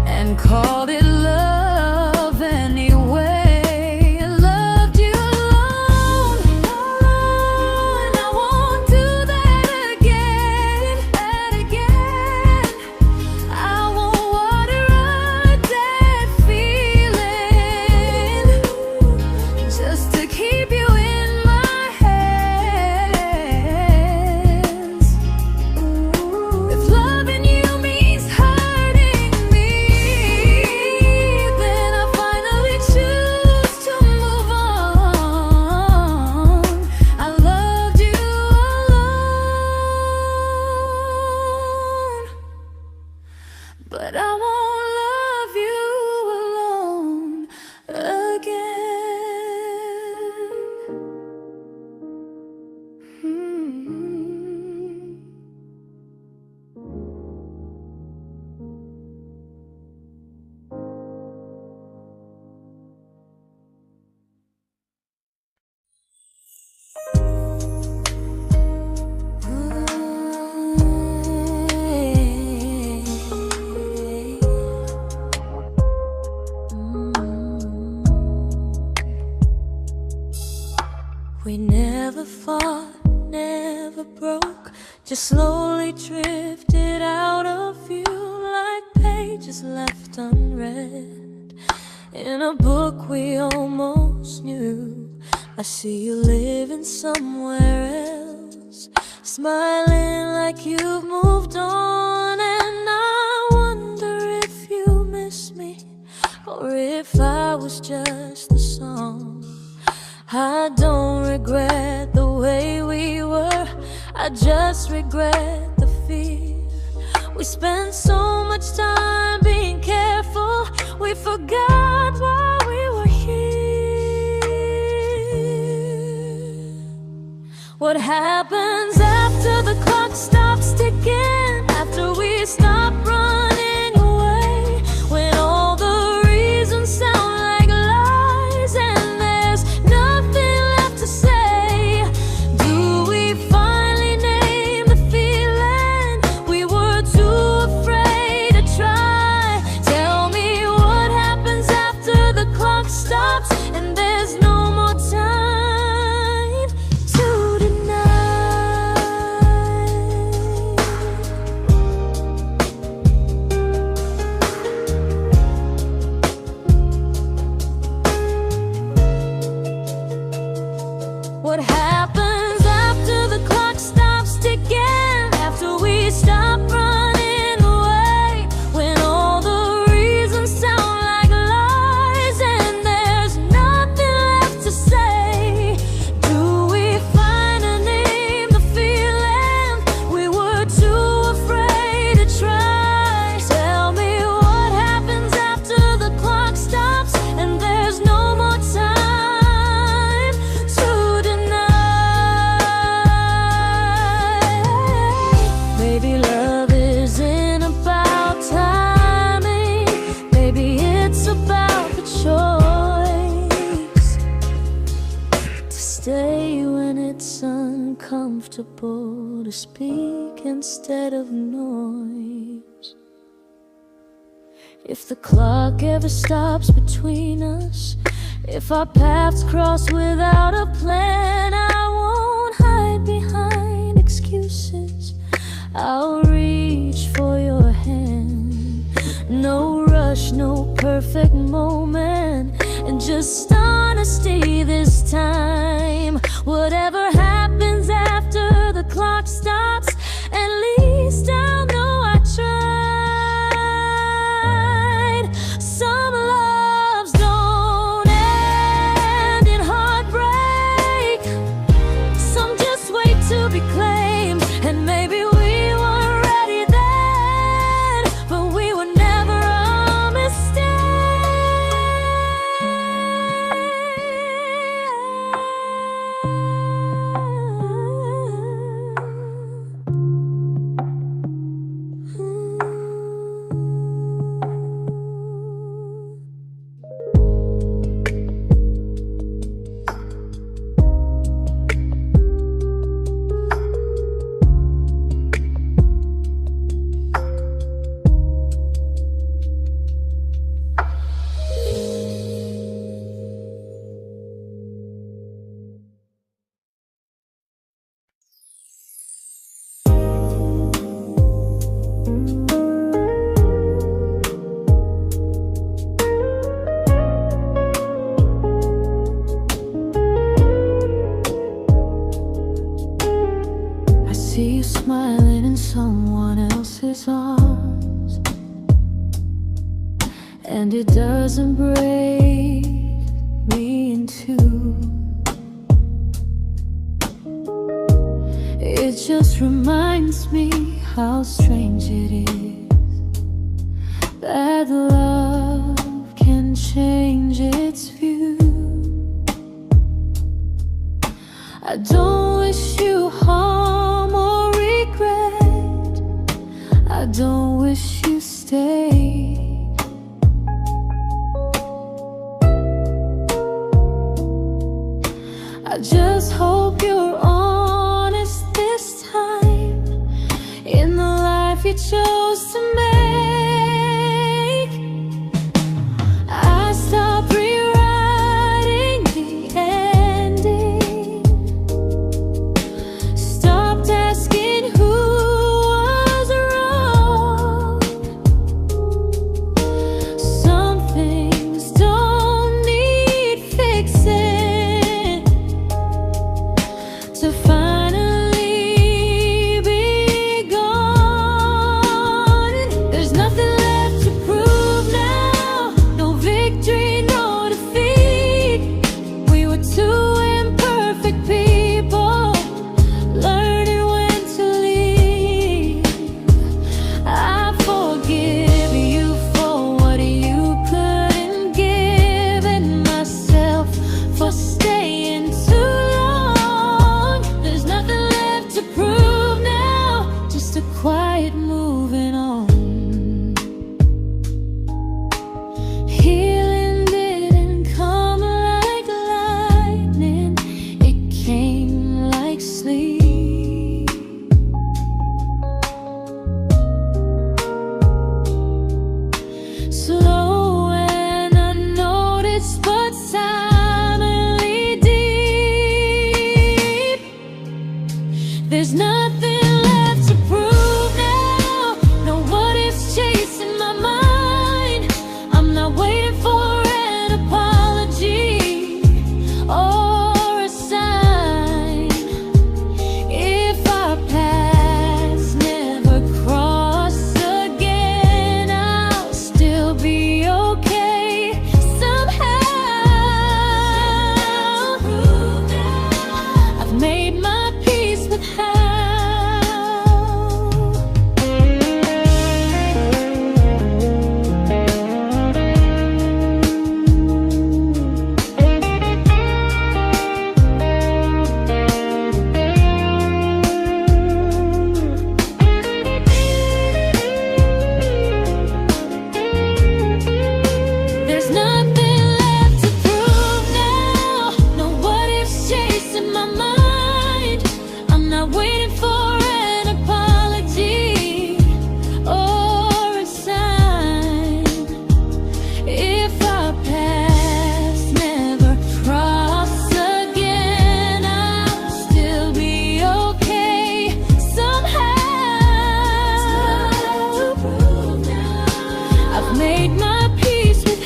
and called it love anyway. I loved you alone, and I won't do that again. I won't water a dead feeling just to keep you in my hands. If loving you means hurting me, then I finally choose to move on. I loved you alone, but I won't love you alone again. We never fought, never broke, just slowly drifted out of view like pages left unread in a book we almost knew. I see you living somewhere else, smiling like you've moved on, and I wonder if you miss me or if I was just the song. I don't regret the way we were, I just regret the fear. We spent so much time being careful, we forgot why we were here. What happens after the clock stops ticking, after we stop running away, when all the reasons sound like lies and there's nothing left to say? Do we finally name the feeling we were too afraid to try? comfortable to speak instead of noise. If the clock ever stops between us, if our paths cross without a plan, I won't hide behind excuses. I'll reach for your hand. No rush, no perfect moment, and just honesty this time. Whatever happens after the clock stops, at least I'll know I tried. Some loves don't end in heartbreak, some just wait to be claimed. And maybe we weren't ready then, but we were never a mistake. I see you smiling in someone else's arms, and it doesn't break me in two. It just reminds me how strange it is that love can change its view. I don't wish you harm or regret, I don't wish you stayed. I just hope you're honest this time in the life you chose to make. made my peace with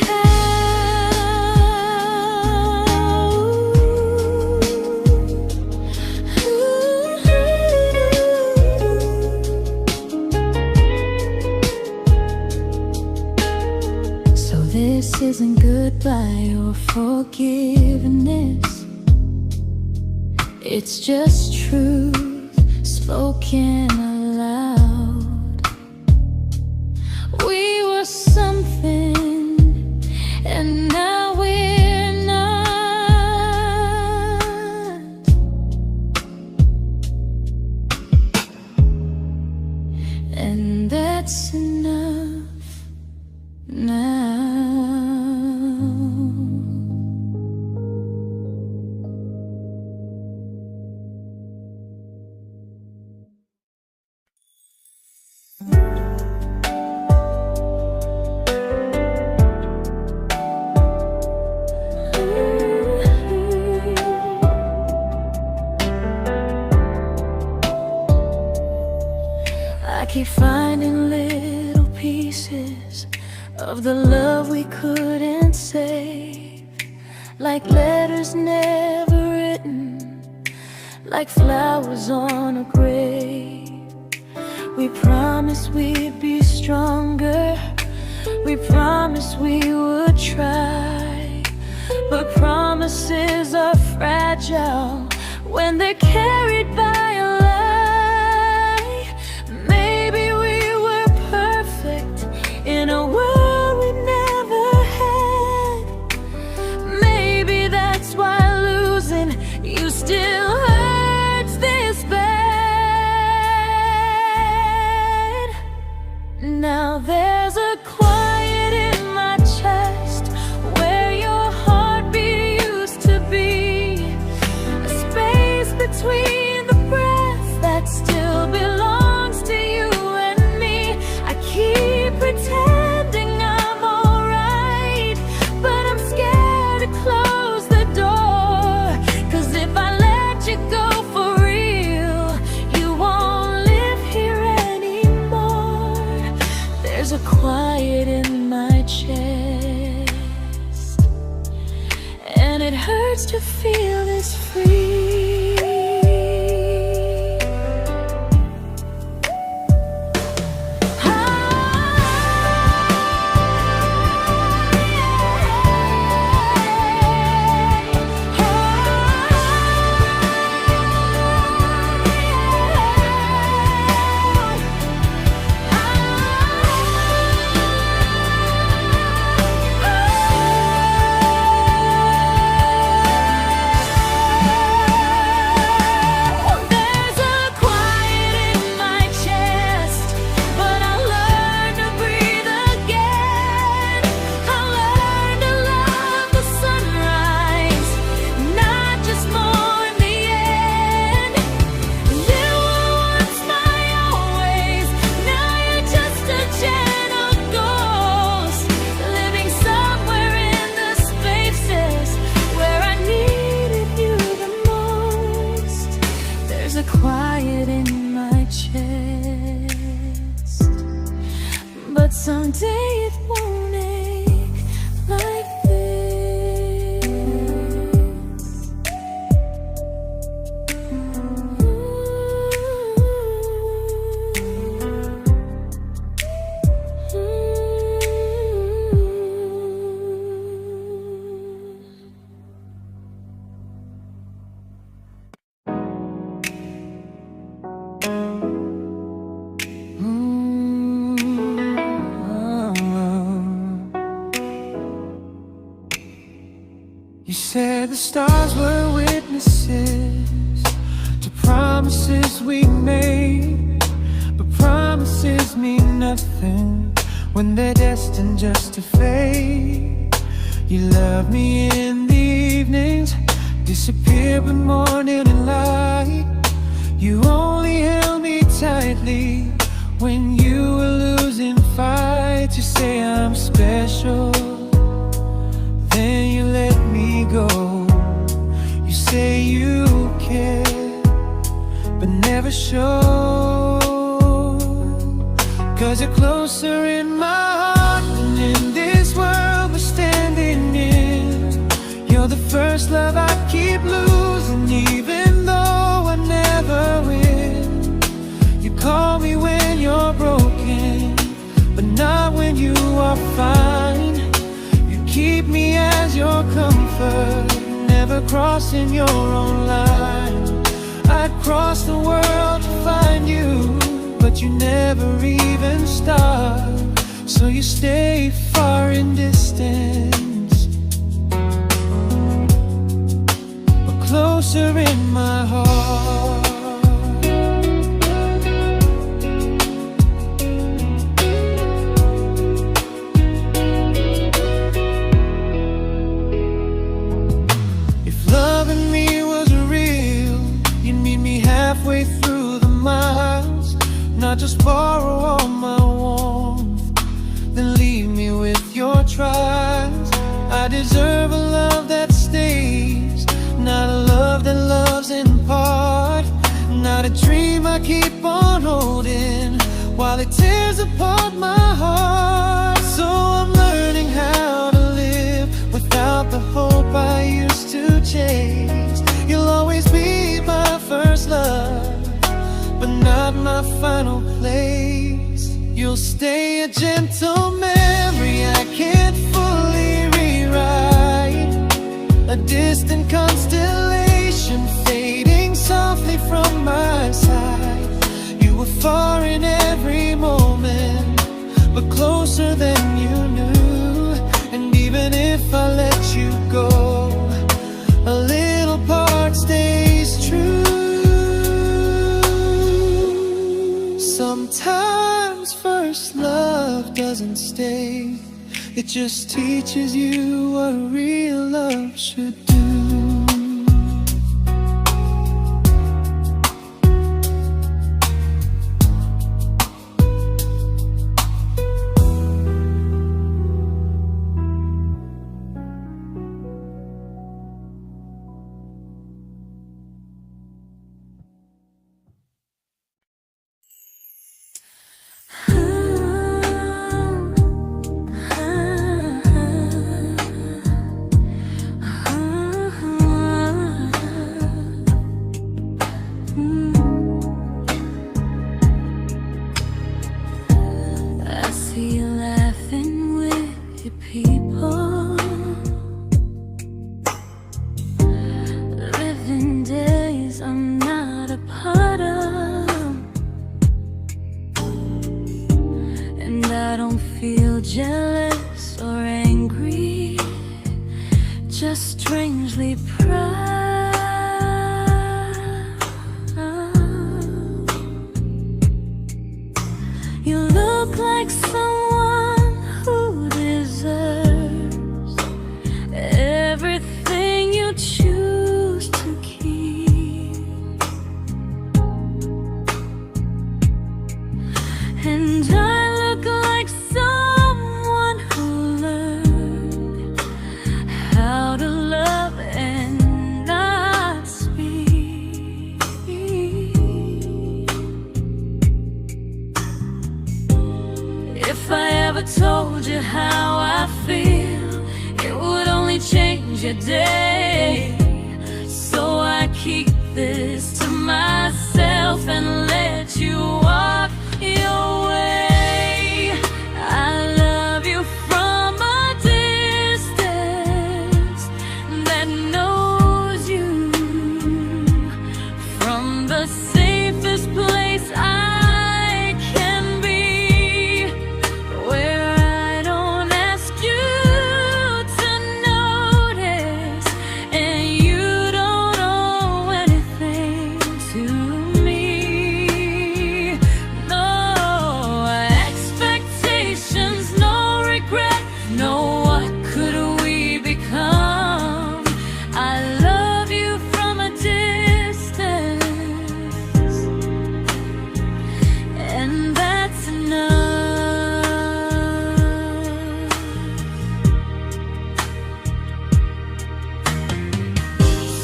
This isn't goodbye or forgiveness. It's just truth spoken aloud. We were something, and now we're not. And that's enough now. I keep finding little pieces of the love we couldn't save, like letters never written, like flowers on a grave. We promised we'd be stronger, we promised we would try, but promises are fragile when they're carried by a lie. Maybe we were perfect in a world we never had. Maybe that's why losing you still hurts this bad. Now there's a quiet in my chest where your heartbeat used to be, a space between the breaths that still belongs to you and me. I keep pretending I'm alright, but I'm scared to close the door, 'cause if I let you go for real, you won't live here anymore. There's a quiet in my chest, and it hurts to feel this free. Quiet in my chest, but someday it won't ache like this. You said the stars were witnesses to promises we made, but promises mean nothing when they're destined just to fade. You love me in the evenings, disappear when morning and light. You only held me tightly when you were losing fights. You say I'm special, then you let me go. You say you care, but never show, 'cause you're closer in my heart than in comfort, never crossing your own line. I'd cross the world to find you, but you never even start. So you stay far in distance, but closer in my heart. If loving me was real, you'd meet me halfway through the miles, not just borrow all my warmth, then leave me with your trials. I deserve a love that stays, not a love that loves in part, not a dream I keep on holding while it tears apart my heart. So I'm learning how to live without the hope I used to chase. You'll always be my first love, but not my final place. You'll stay a gentle memory I can't fully rewrite, a distant constellation fading softly from my side. You were far in every moment, but closer than you knew. And even if I let you go, a little part stays true. Sometimes first love doesn't stay, it just teaches you what real love should do. I see you laughing with your people, living days I'm not a part of, and I don't feel jealous or angry, just strangely proud. You look like someone who deserves everything you choose to keep, and I look like someone who learned how to love and not speak. If I ever told you how I feel, it would only change your day. So I keep this to myself and let you walk your way. I love you from a distance that knows you, from the safest place I can be, where I don't ask you to notice, and you don't owe anything to me. No expectations, no regret, no what could we become. I love you from a distance, and that's enough.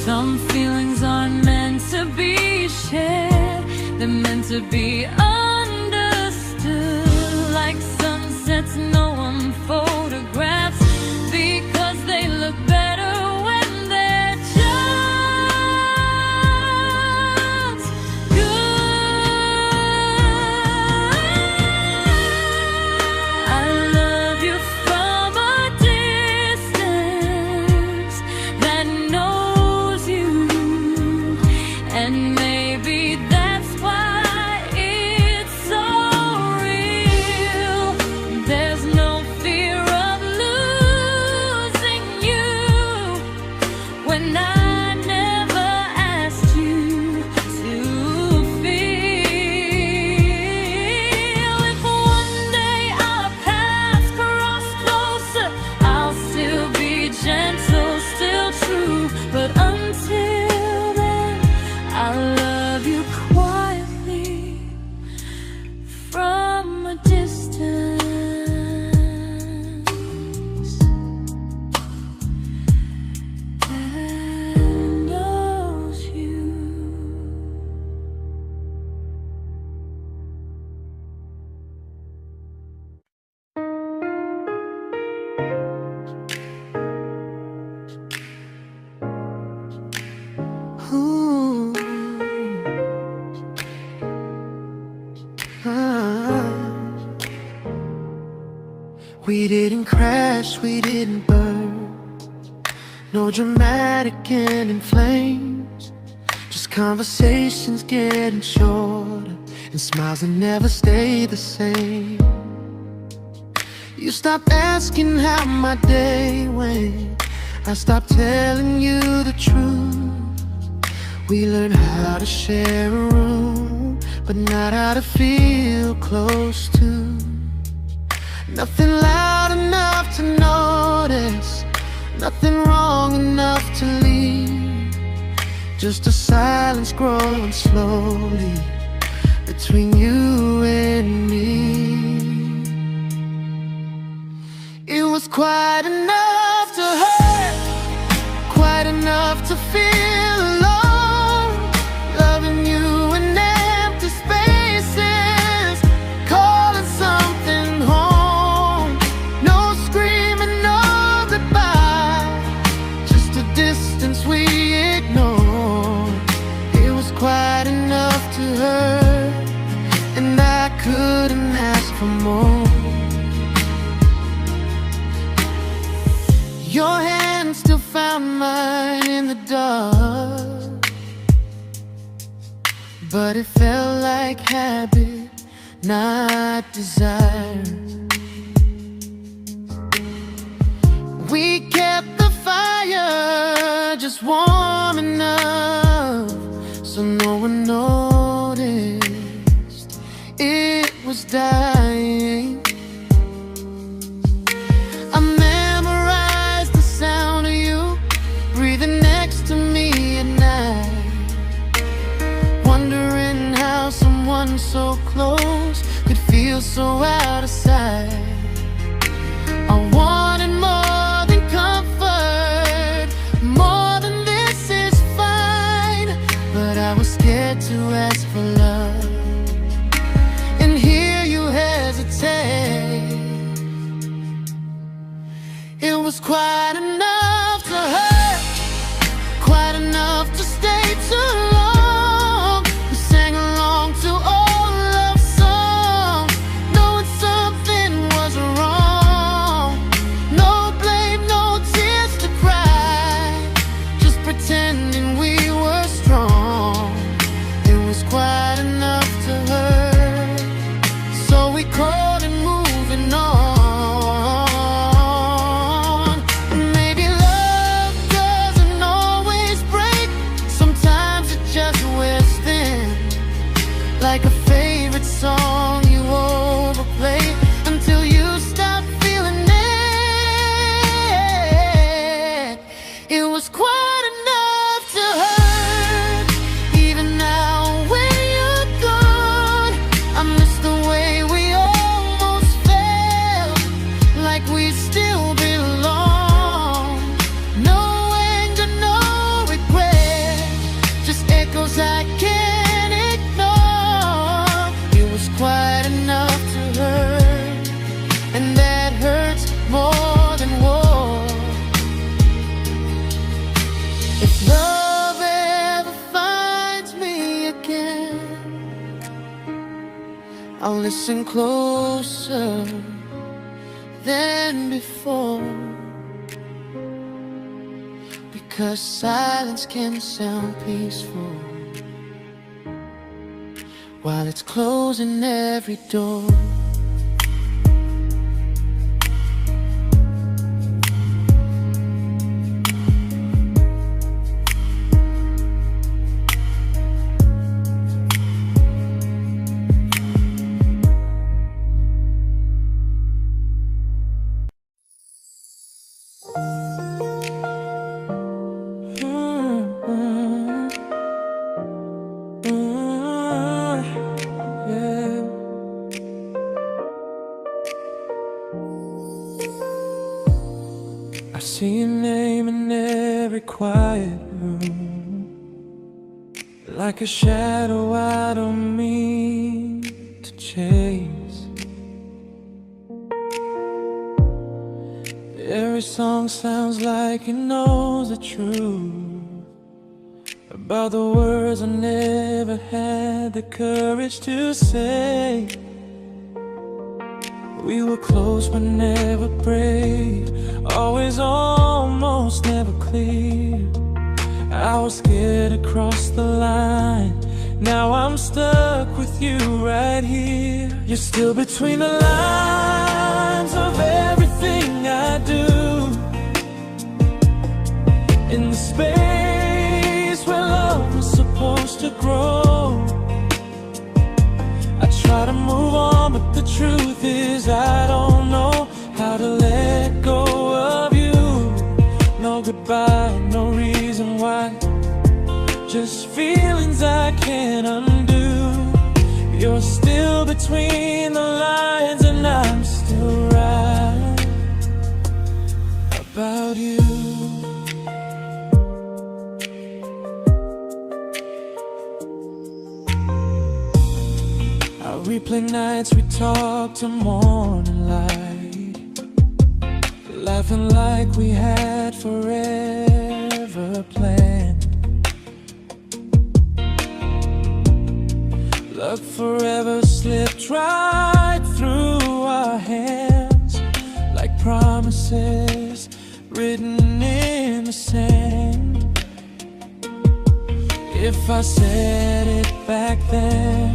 Some feelings aren't meant to be shared, they're meant to be understood, like sunsets no one photographs, because they look better when they're just good. I love you from a distance, We didn't crash, we didn't burn. No dramatic end in flames. Just conversations getting shorter, and smiles that never stay the same. You stopped asking how my day went. I stopped telling you the truth. We learned how to share a room, but not how to feel close to. Nothing loud enough to notice, nothing wrong enough to leave. Just a silence growing slowly between you and me. It was quite enough to hurt, quite enough to feel alone. Loving you in empty spaces, calling something home. No screaming, no goodbye, just a distance we ignored. It was quite enough to hurt, and I couldn't ask for more. Your hand still found mine in the dark, but it felt like habit, not desire. We kept the fire just warm enough so no one noticed it was dying. I memorized the sound of you breathing next to me at night, wondering how someone so close could feel so out of sight. I wanted more than comfort, more than this is fine, but I was scared to ask for love and hear you hesitate. It was quite enough to hurt, quite enough to stay too long. We sang along to old love songs, knowing something was wrong. No blame, no tears to cry, just pretending we were strong. It was quite enough to hurt, so we called and moving on. Like a favorite song you overplay until you stop feeling it. It was quite enough to hurt. Even now when you're gone, I miss the way we almost felt, like we still belong. No anger, no regret, just echoes I can't ignore. It was quite enough to hurt, and that hurts more than war. If love ever finds me again, I'll listen closer than before, because silence can sound peaceful while it's closing every door. I see your name in every quiet room, like a shadow I don't mean to chase. Every song sounds like it knows the truth about the words I never had the courage to say. We were close but never prayed, always almost never clear. I was scared to cross the line, now I'm stuck with you right here. You're still between the lines of everything I do, in the space where love was supposed to grow. I try to move on, but the truth is I don't know how to let go of you. No goodbye, no reason why, just feelings I can't undo. You're still between the lines and I'm still right about you. I replay nights we talk to morning light, laughing like we had forever planned. Luck forever slipped right through our hands, like promises written in the sand. If I said it back then,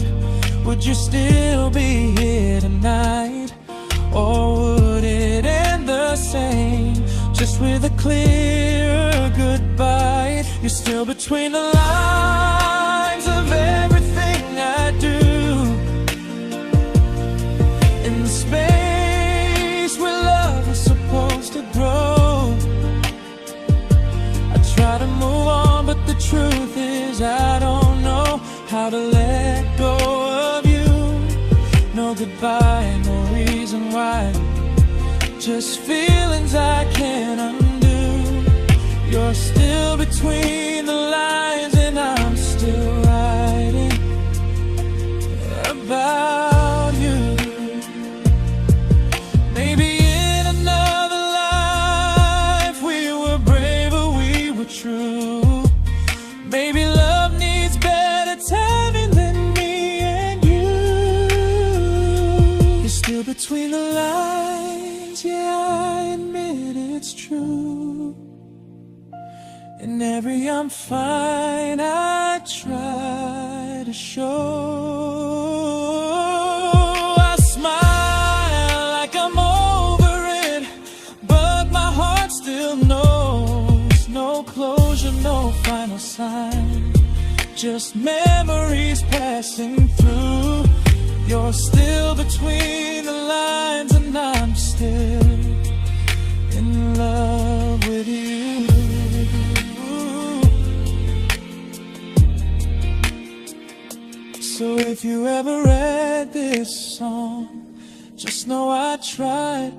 would you still be here tonight? Or would it end the same, just with a clear goodbye? You're still between the lines of everything I do, in the space where love was supposed to grow. I try to move on, but the truth is I don't know how to let go of you. No goodbye, no reason why, just feelings I can't undo. You're still between the lines and I'm still writing about you. Maybe in another life we were braver, we were true. Maybe love needs better timing than me and you. You're still between the lines, yeah, I admit it's true. In every I'm fine I try to show. I smile like I'm over it, but my heart still knows. No closure, no final sign, just memories passing through. You're still between the lines and I'm still in love with you. So if you ever read this song, just know I tried,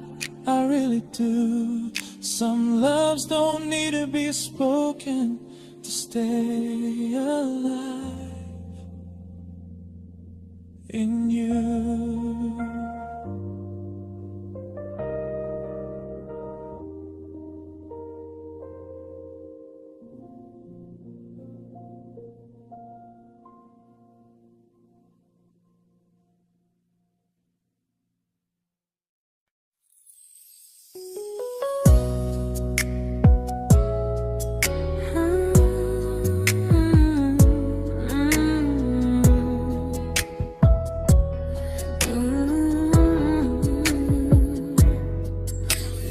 I really do. Some loves don't need to be spoken to stay alive in you.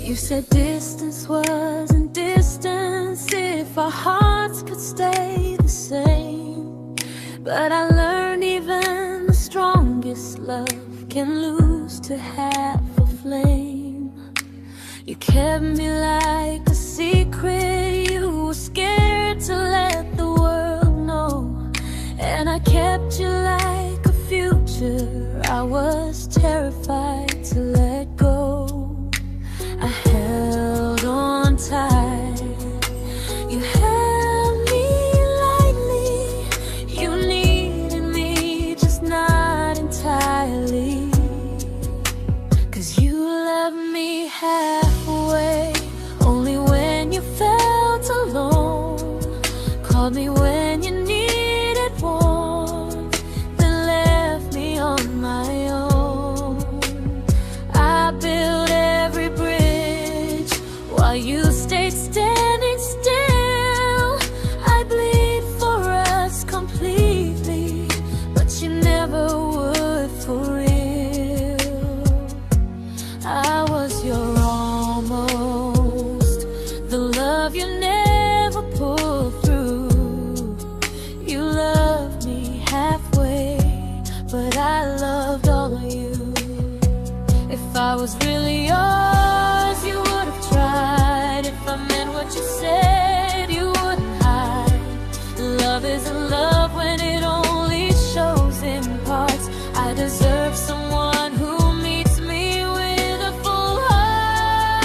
You said distance wasn't distance if our hearts could stay the same. But I learned even the strongest love can lose to half a flame. You kept me like a secret, you were scared to let the world know. And I kept you like a future, I was terrified to let go. I held on tight, you held me lightly. You needed me, just not entirely. 'Cause you left me halfway, only when you felt alone. Called me when you needed warmth, then left me on my own. I you stayed standing still. I bleed for us completely, but you never would for real. I was your almost, the love you never pulled through. You loved me halfway, but I loved all of you. If I was really yours, you would have tried. If I meant what you said, you wouldn't hide. Love isn't love when it only shows in parts. I deserve someone who meets me with a full heart.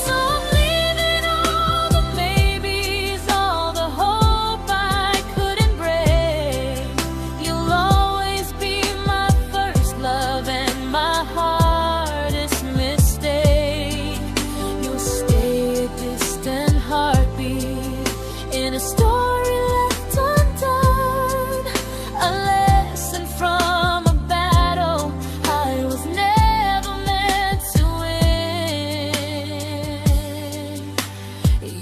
So I'm leaving all the maybes, all the hope I couldn't break. You'll always be my first love and my hardest mistake. You'll stay a distant heartbeat in a story left undone, a lesson from a battle I was never meant to win.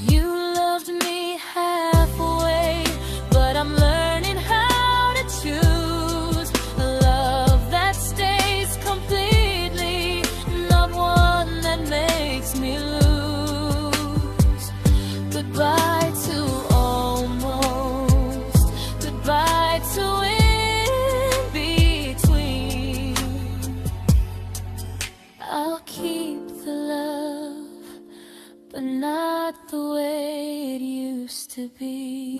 You loved me halfway, but I'm learning how to choose a love that stays completely, not one that makes me lose. Goodbye to almost, goodbye to in between. I'll keep the love, but not the way it used to be.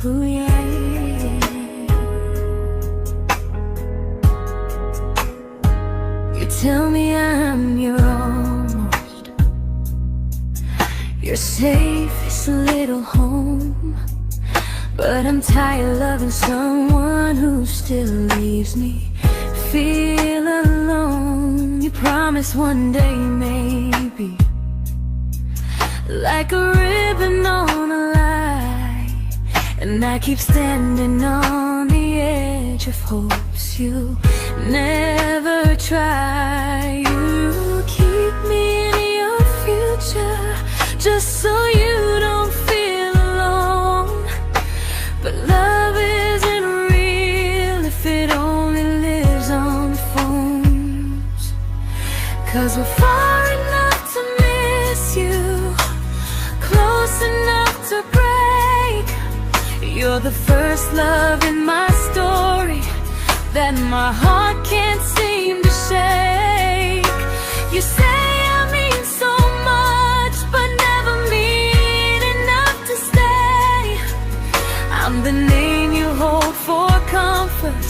Ooh, yeah, yeah. You tell me I'm your almost, your safest little home, but I'm tired loving someone who still leaves me feel alone. You promise one day maybe, like a ribbon on a line, and I keep standing on the edge of hopes you never try. You keep me in your future just so you don't feel alone. But love isn't real if it only lives on the phones. 'Cause we're far enough to miss you, close enough to break. You're the first love in my story that my heart can't seem to shake. You say I mean so much, but never mean enough to stay. I'm the name you hold for comfort,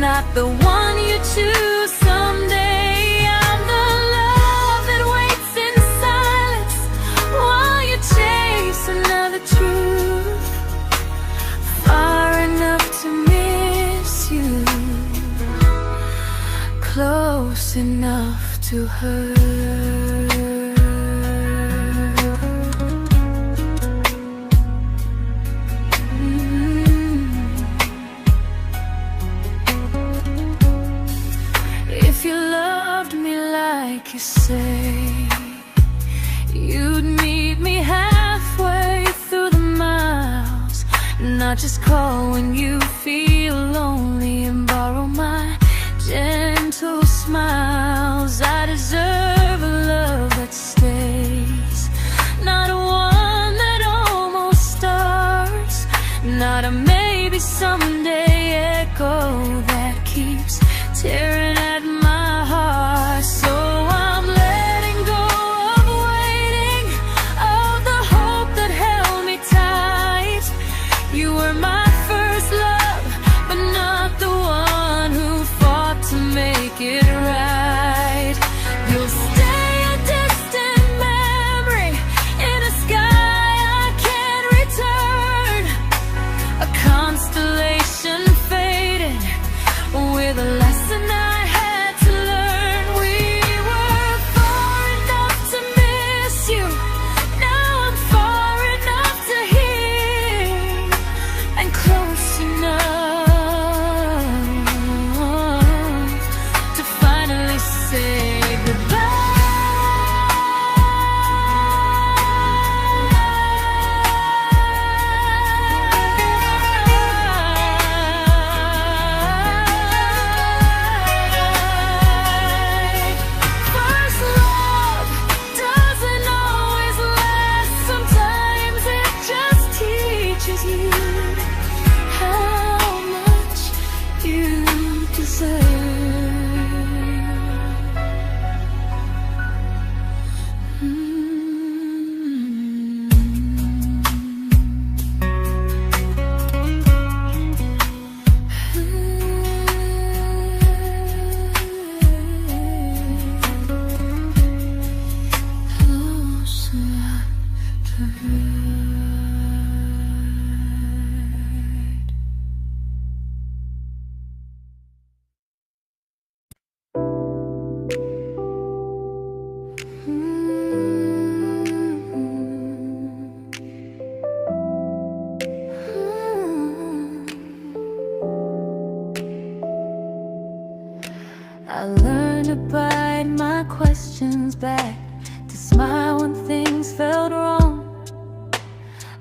not the one you choose someday. I'm the love that waits in silence while you chase another truth. Far enough to miss you, close enough to hurt. If you loved me like you say, you'd meet me halfway through the miles, not just call when you feel lonely and borrow my gentle smiles. I deserve a love that stays, not one that almost starts, not a maybe someday echo that keeps tearing at my heart. So I'm letting go of waiting, of the hope that held me tight. You were my first love, but not the one who fought to make it right. You'll stay a distant memory in a sky I can't return, a constellation faded with a lesson I I learned to bite my questions back, to smile when things felt wrong.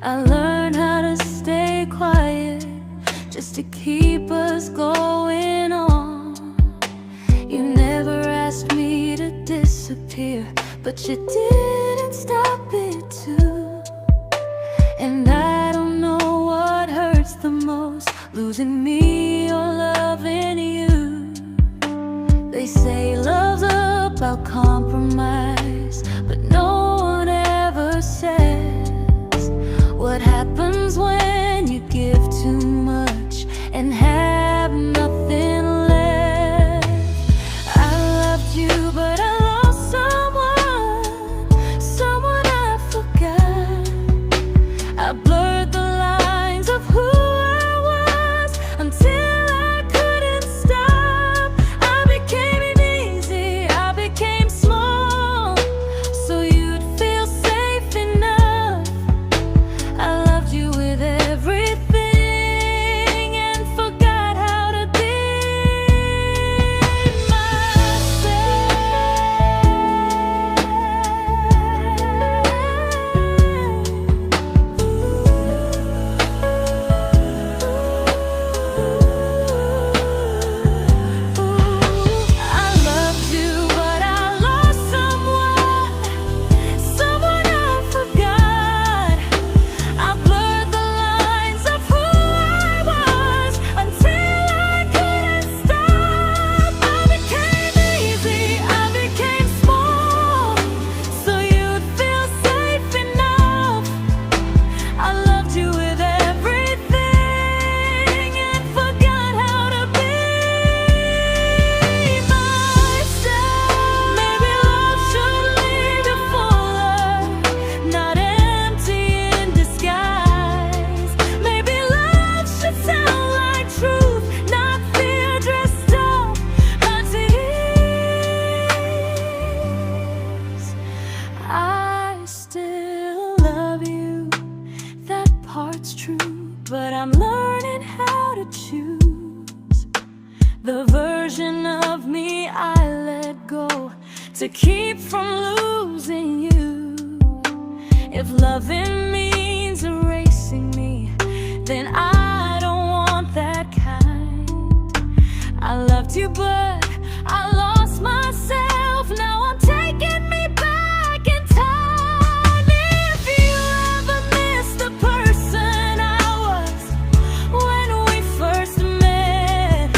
I learned how to stay quiet, just to keep us going on. You never asked me to disappear, but you didn't stop it too. And I don't know what hurts the most, losing me or loving you. They say love's about compromise, but no one ever says what happens when you give too much and have nothing left. I loved you, but I lost someone I forgot. I blurred the lines of who I was until I couldn't stop. I became easy, I became small, so you'd feel safe enough. I loved you with everything and forgot how to be but I'm learning how to choose the version of me I let go to keep from losing you. If loving means erasing me, then I don't want that kind. I loved you, but I lost myself. Now I'm taking me back in time. If you ever miss the person I was when we first met,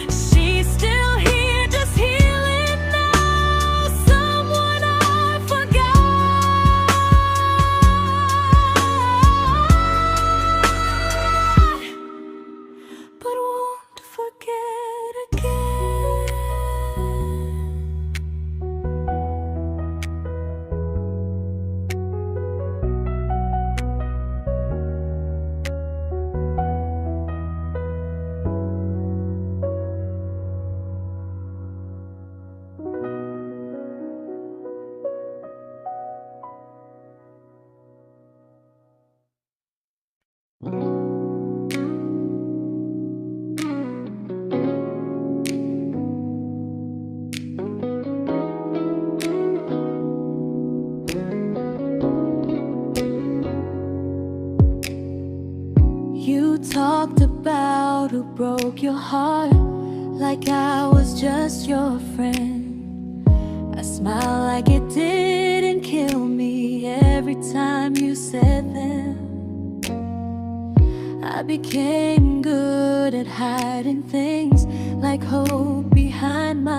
she's still here, just healing now. Someone I forgot, but won't forget again. You talked about who broke your heart, like I was just your friend. I smile like it didn't kill me every time you said them. I became good at hiding things like hope behind my